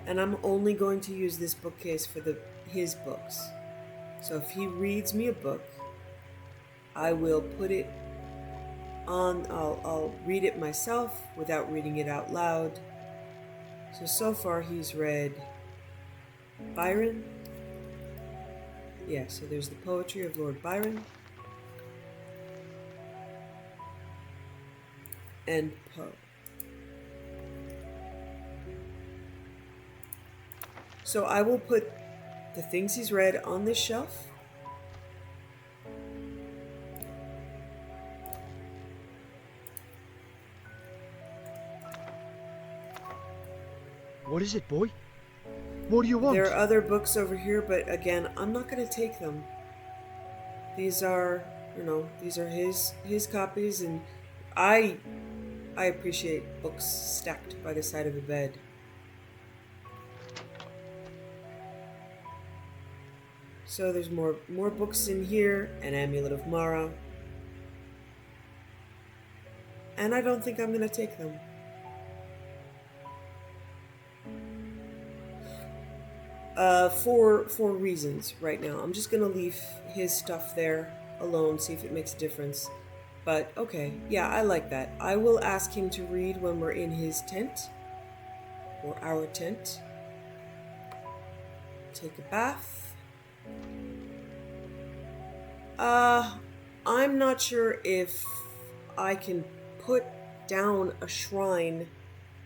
and I'm only going to use this bookcase for his books. So if he reads me a book, I will put it on, I'll read it myself without reading it out loud. So far he's read Byron. Yeah, so there's the poetry of Lord Byron. And Poe. So I will put the things he's read on this shelf. What is it, boy? What do you want? There are other books over here, but again, I'm not going to take them. These are, these are his copies, and I appreciate books stacked by the side of a bed. So there's more books in here, an Amulet of Mara. And I don't think I'm going to take them. For reasons right now. I'm just going to leave his stuff there alone, see if it makes a difference. But okay, yeah, I like that. I will ask him to read when we're in his tent, or our tent. Take a bath. I'm not sure if I can put down a shrine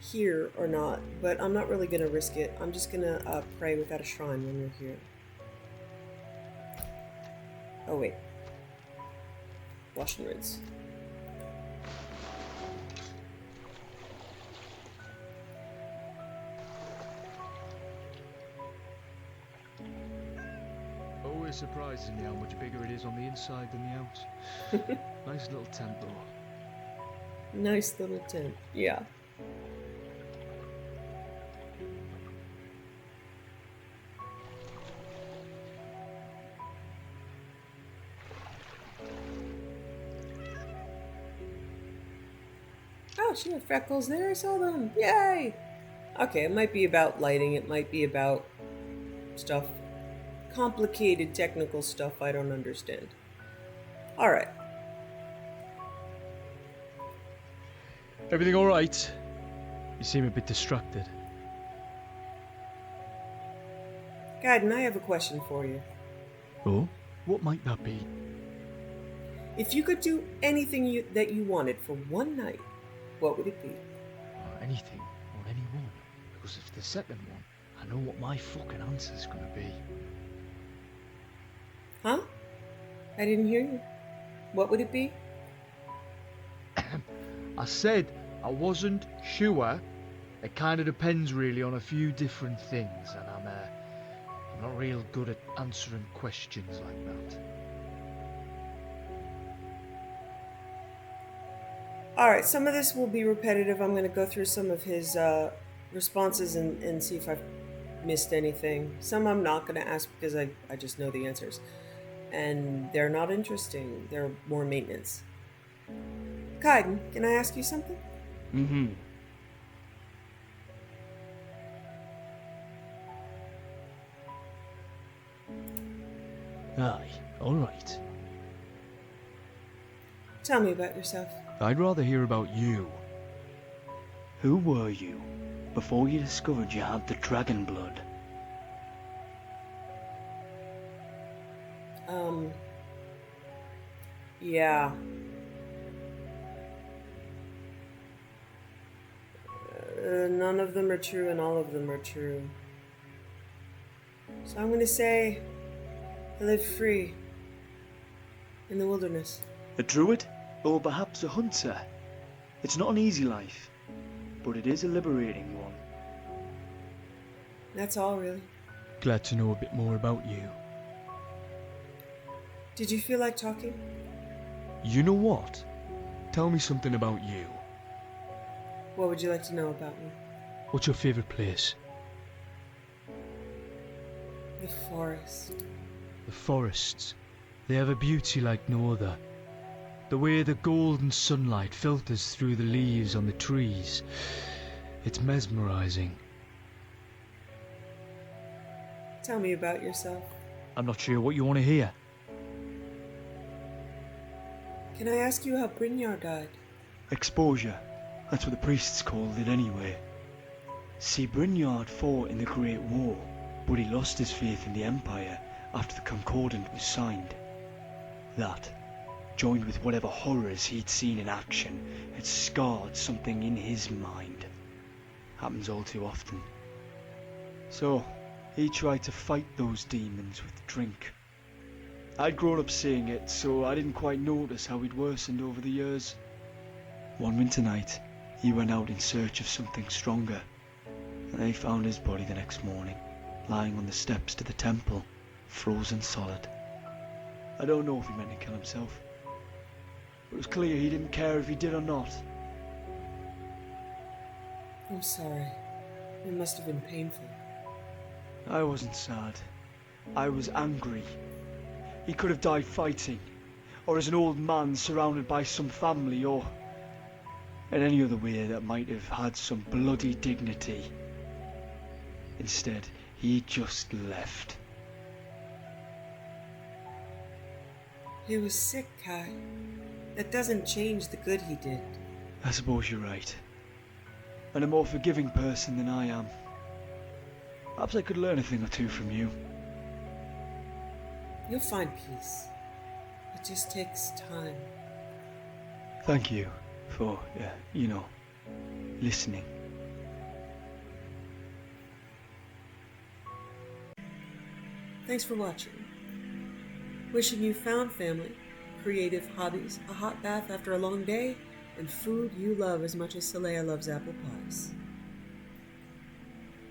here or not, but I'm not really gonna risk it. I'm just gonna pray without a shrine when we're here. Oh wait. Wash and rinse. Always surprises me how much bigger it is on the inside than the out. Nice little tent though. Nice little tent. Yeah. Oh, she had freckles there. I saw them. Yay! Okay, it might be about lighting. It might be about stuff. Complicated technical stuff I don't understand. Alright. Everything alright? You seem a bit distracted. Kaidan, I have a question for you. Oh? What might that be? If you could do anything that you wanted for one night, what would it be? Anything or anyone. Because if the second one, I know what my fucking answer's gonna be. Huh? I didn't hear you. What would it be? I said I wasn't sure. It kind of depends really on a few different things, and I'm not real good at answering questions like that. Alright, some of this will be repetitive. I'm going to go through some of his responses and see if I've missed anything. Some I'm not going to ask because I just know the answers. And they're not interesting. They're more maintenance. Kaidan, can I ask you something? Mm-hmm. Aye, alright. Tell me about yourself. I'd rather hear about you. Who were you before you discovered you had the dragon blood? Yeah. None of them are true and all of them are true. So I'm going to say I live free in the wilderness. A druid? Or perhaps a hunter? It's not an easy life, but it is a liberating one. That's all, really. Glad to know a bit more about you. Did you feel like talking? You know what? Tell me something about you. What would you like to know about me? What's your favourite place? The forest. The forests. They have a beauty like no other. The way the golden sunlight filters through the leaves on the trees. It's mesmerising. Tell me about yourself. I'm not sure what you want to hear. Can I ask you how Brynjar died? Exposure. That's what the priests called it anyway. See, Brynjar fought in the Great War, but he lost his faith in the Empire after the Concordant was signed. That, joined with whatever horrors he'd seen in action, had scarred something in his mind. Happens all too often. So, he tried to fight those demons with drink. I'd grown up seeing it, so I didn't quite notice how he'd worsened over the years. One winter night, he went out in search of something stronger, and they found his body the next morning, lying on the steps to the temple, frozen solid. I don't know if he meant to kill himself, but it was clear he didn't care if he did or not. I'm sorry. It must have been painful. I wasn't sad. I was angry. He could have died fighting, or as an old man surrounded by some family, or in any other way that might have had some bloody dignity. Instead, he just left. He was sick, Kai. That doesn't change the good he did. I suppose you're right. And a more forgiving person than I am. Perhaps I could learn a thing or two from you. You'll find peace. It just takes time. Thank you for, listening. Thanks for watching. Wishing you found family creative hobbies, a hot bath after a long day, and food you love as much as Saleya loves apple pies.